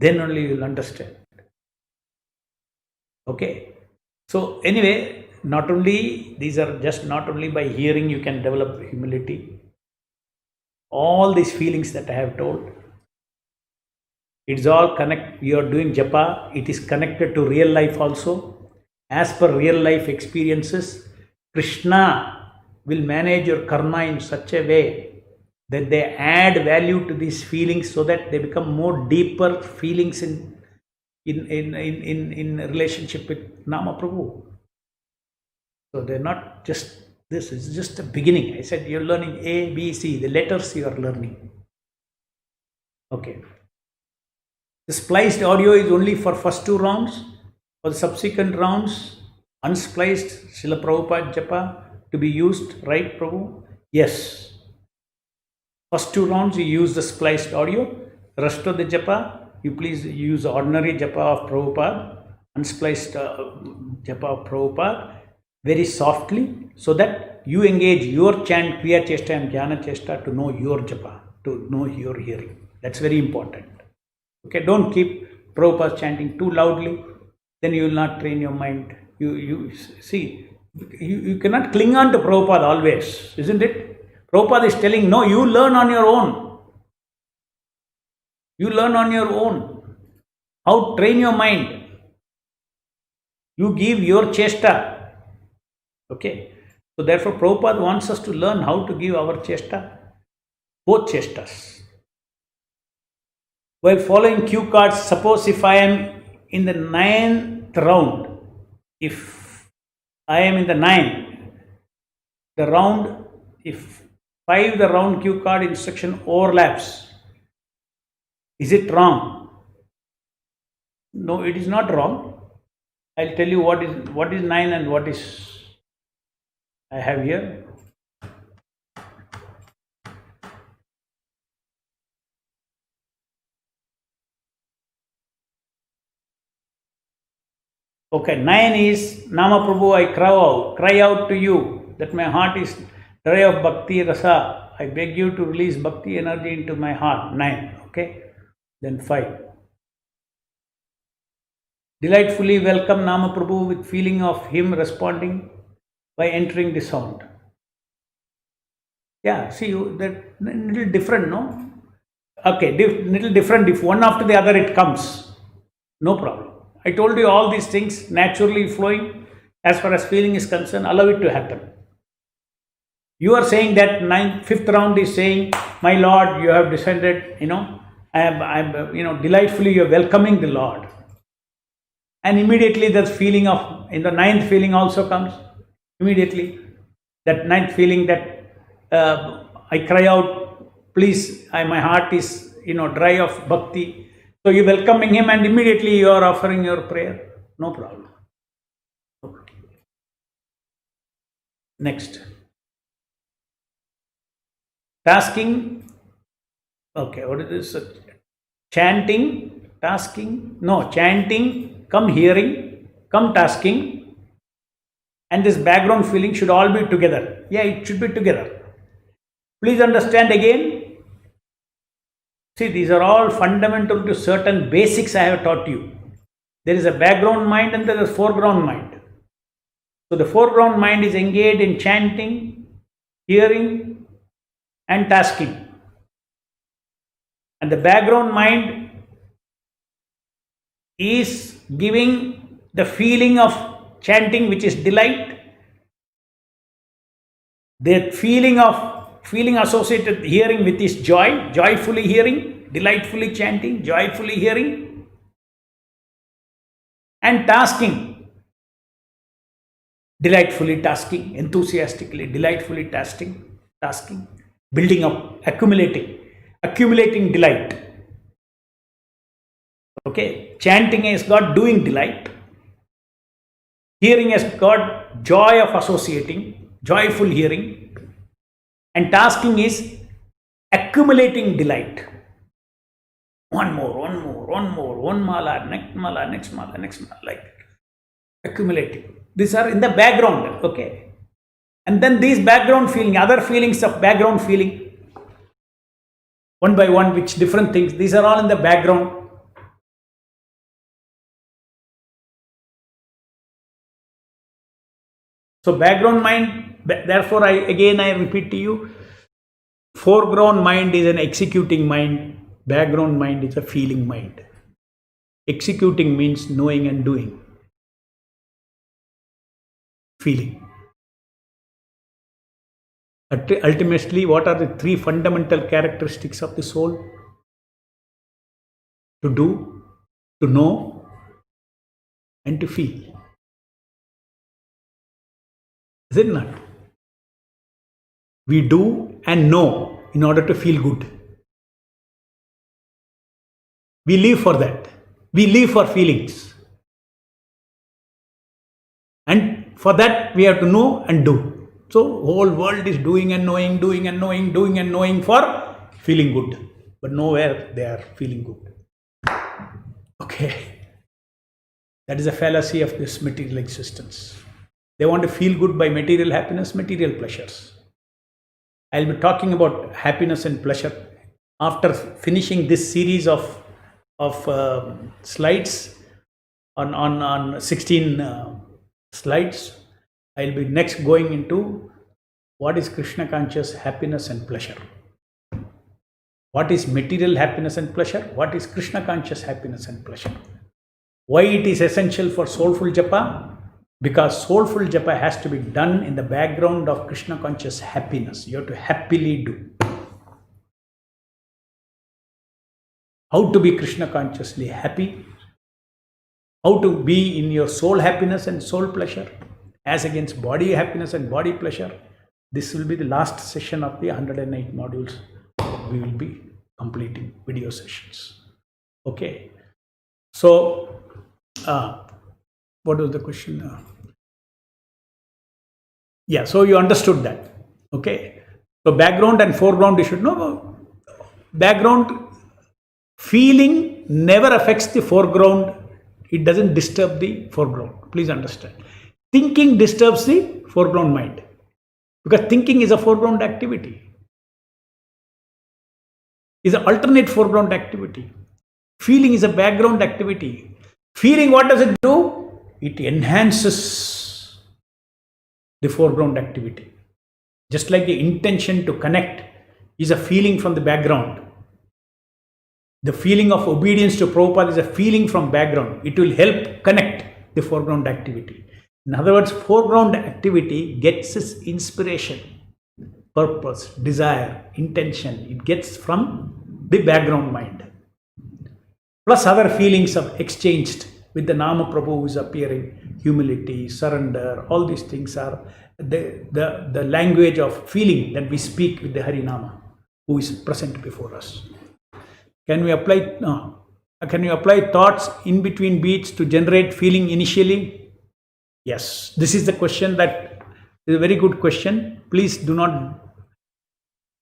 Then only you will understand. Okay. So anyway, not only these are just not only by hearing you can develop humility. All these feelings that I have told, it's all connect. You are doing japa. It is connected to real life also. As per real life experiences, Krishna will manage your karma in such a way that they add value to these feelings so that they become more deeper feelings in relationship with Nama Prabhu. So they're not just this, it's just a beginning. I said you're learning A, B, C, the letters you are learning. Okay. The spliced audio is only for first 2 rounds. For the subsequent rounds, unspliced Srila Prabhupada Japa to be used, right, Prabhu? Yes. First 2 rounds you use the spliced audio. The rest of the Japa, you please use the ordinary Japa of Prabhupada, unspliced Japa of Prabhupada, very softly, so that you engage your chant, Kriya Chesta and Jnana Chesta to know your Japa, to know your hearing. That's very important. Okay, don't keep Prabhupada chanting too loudly, then you will not train your mind. You see, you cannot cling on to Prabhupada always, isn't it? Prabhupada is telling, no, you learn on your own. You learn on your own. How to train your mind. You give your chesta. Okay. So therefore, Prabhupada wants us to learn how to give our chesta, both chestas. While following cue cards, suppose if I am in the 9th round, if I am in the 9th, the round, if 5 the round cue card instruction overlaps, is it wrong? No, it is not wrong. I'll tell you what is 9 and what is I have here. Okay, 9 is Nama Prabhu, I cry out to you that my heart is dry of bhakti rasa. I beg you to release bhakti energy into my heart. 9, okay. Then 5. Delightfully welcome Nama Prabhu with feeling of him responding by entering the sound. Yeah, see, that little different, no? Okay, little different. If one after the other it comes, no problem. I told you all these things naturally flowing as far as feeling is concerned, allow it to happen. You are saying that 5th round is saying, my Lord, you have descended, I'm delightfully you're welcoming the Lord. And immediately that feeling of, in the 9th feeling also comes, immediately, that 9th feeling that I cry out, please, my heart is, dry of bhakti. So you're welcoming him and immediately you are offering your prayer. No problem. Okay. Next. Tasking. Okay, what is this? Chanting, tasking. No, chanting, come hearing, come tasking. And this background feeling should all be together. Yeah, it should be together. Please understand again. See, these are all fundamental to certain basics I have taught you. There is a background mind and there is a foreground mind. So the foreground mind is engaged in chanting, hearing, and tasking. And the background mind is giving the feeling of chanting, which is delight. The feeling associated hearing with is joy, joyfully hearing, delightfully chanting, joyfully hearing, and tasking, delightfully tasking, enthusiastically, delightfully tasking, building up, accumulating delight. Okay, chanting has got doing delight, hearing has got joy of associating, joyful hearing, and tasking is accumulating delight. One more, one mala, next mala, like that. Accumulating. These are in the background, okay. And then these background feeling, other feelings of background feeling, one by one, which different things, these are all in the background. So background mind, therefore I repeat to you, foreground mind is an executing mind, background mind is a feeling mind. Executing means knowing and doing. Feeling. Ultimately, what are the three fundamental characteristics of the soul? To do, to know, and to feel. Is it not? We do and know in order to feel good. We live for that. We live for feelings. And for that, we have to know and do. So, whole world is doing and knowing, doing and knowing, doing and knowing for feeling good. But nowhere they are feeling good. Okay. That is a fallacy of this material existence. They want to feel good by material happiness, material pleasures. I'll be talking about happiness and pleasure after finishing this series of slides on 16 slides. I'll be next going into what is Krishna conscious happiness and pleasure. What is material happiness and pleasure? What is Krishna conscious happiness and pleasure? Why it is essential for soulful japa? Because soulful japa has to be done in the background of Krishna conscious happiness. You have to happily do. How to be Krishna consciously happy? How to be in your soul happiness and soul pleasure as against body happiness and body pleasure? This will be the last session of the 108 modules. We will be completing video sessions. Okay. So, what was the question? Yeah, so you understood that. Okay. So, background and foreground you should know. Background feeling never affects the foreground. It doesn't disturb the foreground. Please understand. Thinking disturbs the foreground mind. Because thinking is a foreground activity. Is an alternate foreground activity. Feeling is a background activity. Feeling, what does it do? It enhances the foreground activity. Just like the intention to connect is a feeling from the background. The feeling of obedience to Prabhupada is a feeling from background. It will help connect the foreground activity. In other words, foreground activity gets its inspiration, purpose, desire, intention. It gets from the background mind. Plus other feelings are exchanged with the Nama Prabhu who is appearing, humility, surrender, all these things are the language of feeling that we speak with the Harinama who is present before us. Can you apply thoughts in between beats to generate feeling initially? Yes. This is the question that is a very good question. Please do not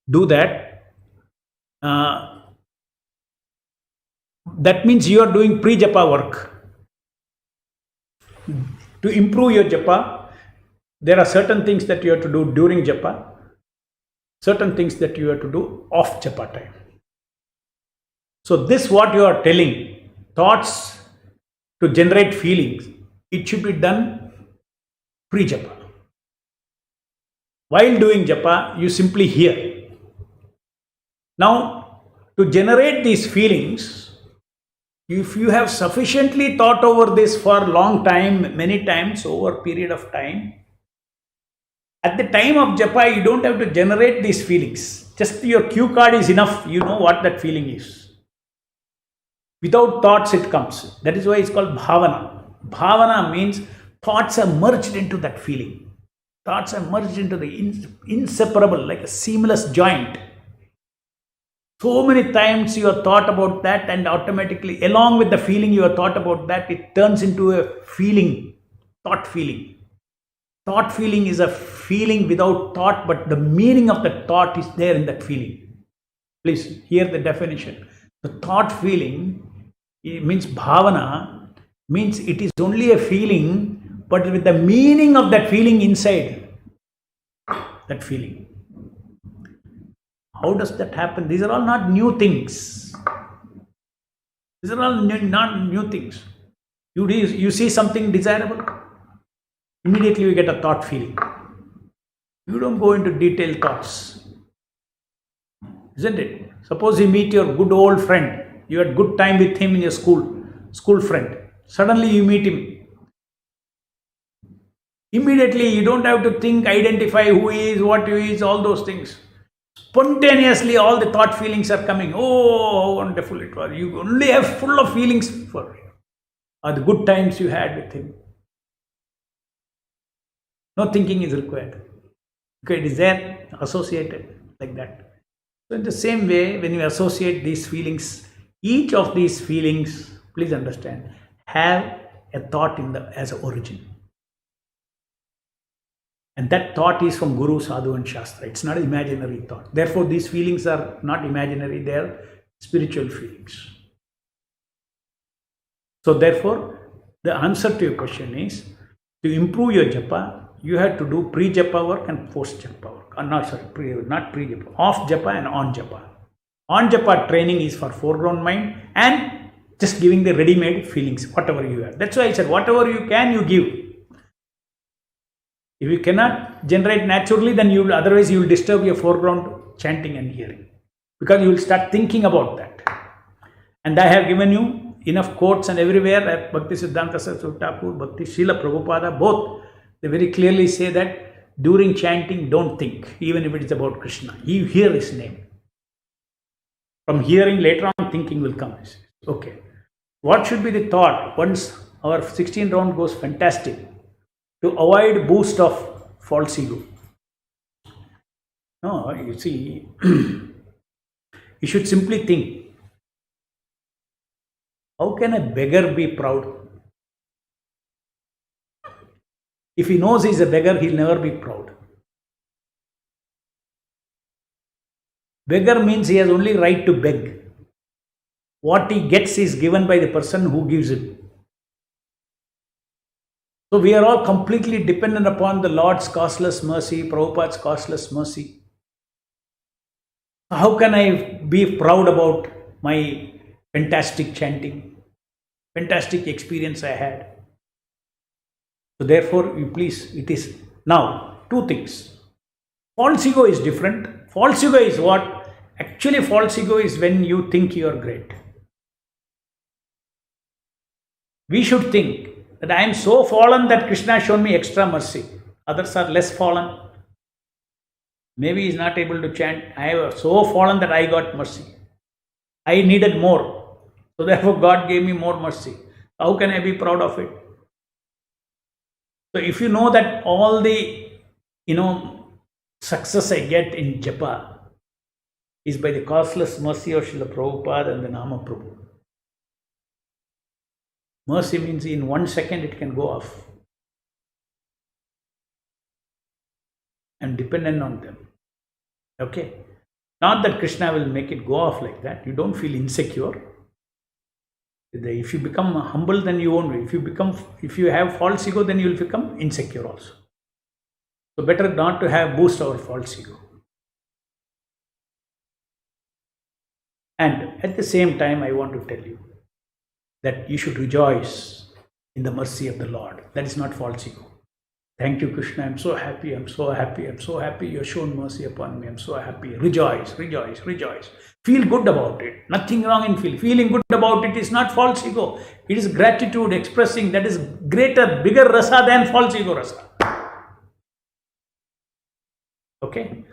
do that. That means you are doing pre-japa work. To improve your japa, there are certain things that you have to do during japa, certain things that you have to do off japa time. So this what you are telling, thoughts to generate feelings, it should be done pre-japa. While doing japa, you simply hear. Now, to generate these feelings, if you have sufficiently thought over this for a long time, many times over a period of time, at the time of japa, you don't have to generate these feelings. Just your cue card is enough. You know what that feeling is. Without thoughts, it comes. That is why it's called bhavana. Bhavana means thoughts are merged into that feeling. Thoughts are merged into the inseparable, like a seamless joint. So many times you have thought about that, and automatically, along with the feeling you have thought about that, it turns into a feeling, thought feeling. Thought feeling is a feeling without thought, but the meaning of the thought is there in that feeling. Please hear the definition. The thought feeling, it means bhavana, means it is only a feeling, but with the meaning of that feeling inside that feeling. How does that happen? These are all not new things. These are all not new things. You see something desirable, immediately you get a thought feeling. You don't go into detailed thoughts. Isn't it? Suppose you meet your good old friend. You had good time with him in your school friend. Suddenly you meet him. Immediately, you don't have to think, identify who he is, what he is, all those things. Spontaneously, all the thought feelings are coming. Oh, how wonderful it was. You only have full of feelings for the good times you had with him. No thinking is required. Okay, it is there, associated like that. So in the same way, when you associate these feelings, each of these feelings, please understand, have a thought as an origin. And that thought is from Guru, Sadhu and Shastra. It's not an imaginary thought. Therefore, these feelings are not imaginary, they are spiritual feelings. So therefore, the answer to your question is, to improve your japa, you have to do pre-japa work and post-japa work. Not pre-japa, off japa and on japa. On japa training is for foreground mind and just giving the ready-made feelings, whatever you have. That's why I said, whatever you can, you give. If you cannot generate naturally, then otherwise you will disturb your foreground chanting and hearing, because you will start thinking about that. And I have given you enough quotes and everywhere at Bhakti Siddhanta Saraswati Thakur, Bhakti Srila Prabhupada, both, they very clearly say that during chanting, don't think, even if it is about Krishna. You hear his name. From hearing, later on, thinking will come. Okay. What should be the thought once our 16 round goes fantastic? To avoid boost of false ego. No, you see, you should simply think, how can a beggar be proud? If he knows he's a beggar, he'll never be proud. Beggar means he has only right to beg. What he gets is given by the person who gives it. So we are all completely dependent upon the Lord's costless mercy, Prabhupada's costless mercy. How can I be proud about my fantastic chanting, fantastic experience I had? So therefore, you please, it is now two things. False ego is different. False ego is what? Actually, false ego is when you think you are great. We should think that I am so fallen that Krishna has shown me extra mercy. Others are less fallen. Maybe he is not able to chant. I am so fallen that I got mercy. I needed more. So therefore God gave me more mercy. How can I be proud of it? So if you know that all the, success I get in japa is by the costless mercy of Srila Prabhupada and the Nama Prabhu. Mercy means in 1 second it can go off. I'm dependent on them. Okay? Not that Krishna will make it go off like that. You don't feel insecure. If you become humble, then you won't. If you have false ego, then you will become insecure also. So better not to have boost our false ego. And at the same time, I want to tell you that you should rejoice in the mercy of the Lord. That is not false ego. Thank you, Krishna. I'm so happy. I'm so happy. I'm so happy. You have shown mercy upon me. I'm so happy. Rejoice, rejoice, rejoice. Feel good about it. Nothing wrong in feeling good about it is not false ego. It is gratitude expressing that is greater, bigger rasa than false ego rasa. Okay?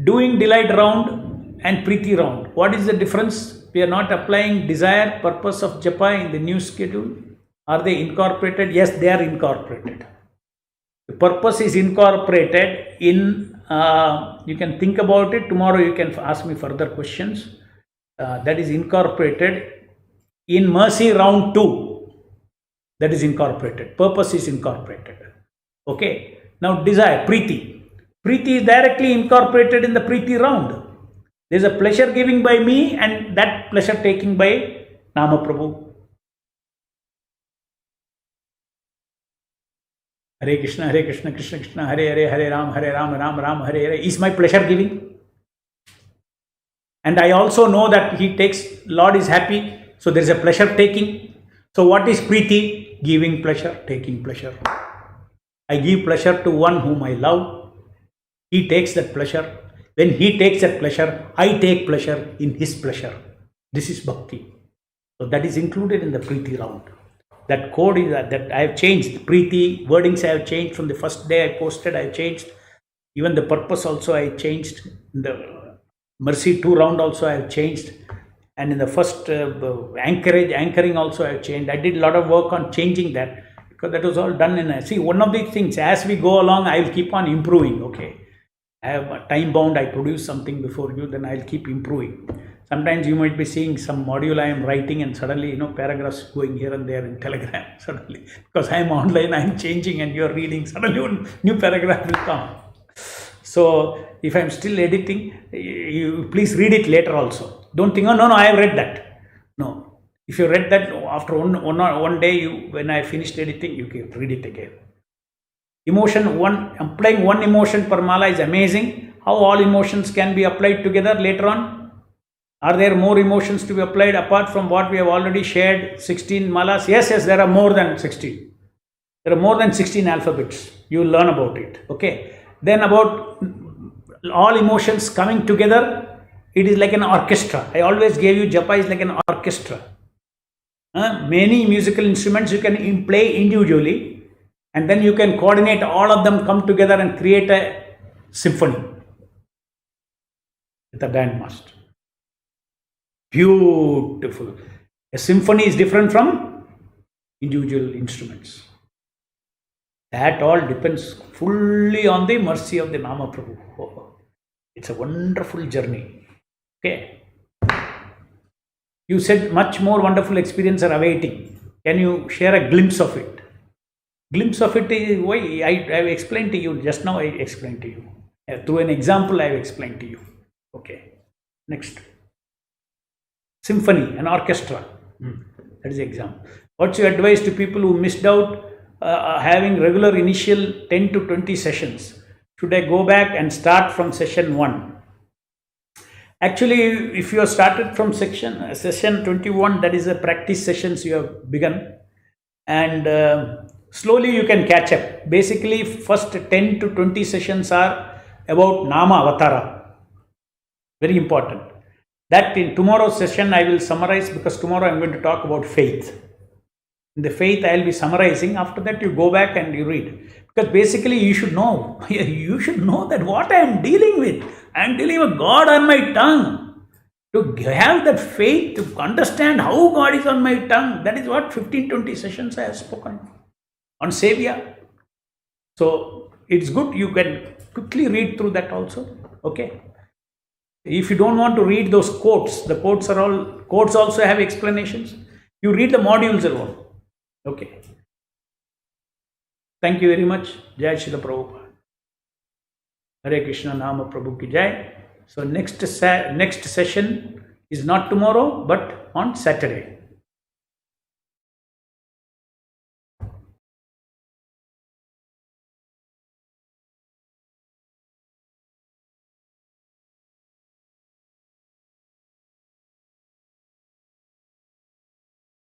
Doing delight round and preeti round. What is the difference? We are not applying desire, purpose of japa in the new schedule. Are they incorporated? Yes, they are incorporated. The purpose is incorporated in, you can think about it. Tomorrow you can ask me further questions. That is incorporated in mercy round 2. That is incorporated. Purpose is incorporated. Okay. Now desire, preeti. Preeti is directly incorporated in the preeti round. There is a pleasure giving by me and that pleasure taking by Nama Prabhu. Hare Krishna, Krishna Krishna, Hare Hare, Hare Ram, Ram Ram, Hare Hare is my pleasure giving. And I also know that Lord is happy, so there is a pleasure taking. So what is preeti? Giving pleasure, taking pleasure. I give pleasure to one whom I love. He takes that pleasure. When he takes that pleasure, I take pleasure in his pleasure. This is bhakti. So that is included in the preeti round. That code is that I have changed. Preeti wordings I have changed from the first day I posted. I have changed. Even the purpose also I changed. In the Mercy 2 round also I have changed. And in the first anchoring also I have changed. I did a lot of work on changing that, because that was all done in a, see, one of the things, as we go along, I will keep on improving. Okay, I have a time bound, I produce something before you, then I'll keep improving. Sometimes you might be seeing some module I am writing and suddenly, paragraphs going here and there in Telegram, suddenly, because I am online, I am changing and you are reading, suddenly one new paragraph will come. So if I am still editing, you please read it later also. Don't think, oh no, I have read that. No, if you read that after one day, when I finished editing, you can read it again. Emotion, applying one emotion per mala is amazing. How all emotions can be applied together later on? Are there more emotions to be applied apart from what we have already shared? 16 malas? Yes, there are more than 16. There are more than 16 alphabets. You will learn about it. Okay. Then about all emotions coming together, it is like an orchestra. I always gave you japa is like an orchestra. Many musical instruments you can play individually, and then you can coordinate all of them, come together and create a symphony with a bandmaster. Beautiful. A symphony is different from individual instruments. That all depends fully on the mercy of the Nama Prabhu. Oh, it's a wonderful journey. Okay. You said much more wonderful experience are awaiting. Can you share a glimpse of it? Glimpse of it is why I have explained to you. Just now I explained to you. Through an example I have explained to you. Okay. Next. Symphony, an orchestra. That is the example. What's your advice to people who missed out having regular initial 10 to 20 sessions? Should I go back and start from session 1? Actually, if you have started from session 21, that is the practice sessions you have begun, and slowly you can catch up. Basically, first 10 to 20 sessions are about Nama Avatara. Very important. That in tomorrow's session I will summarize, because tomorrow I am going to talk about faith. In the faith I will be summarizing. After that you go back and you read. Because basically you should know. You should know that what I am dealing with. I am dealing with God on my tongue. To have that faith, to understand how God is on my tongue. That is what 15-20 sessions I have spoken on Savior. So it's good, you can quickly read through that also. Okay. If you don't want to read those quotes, the quotes also have explanations. You read the modules alone. Okay. Thank you very much. Jai Srila Prabhupada. Hare Krishna Nama Prabhu ki Jai. So next session is not tomorrow, but on Saturday.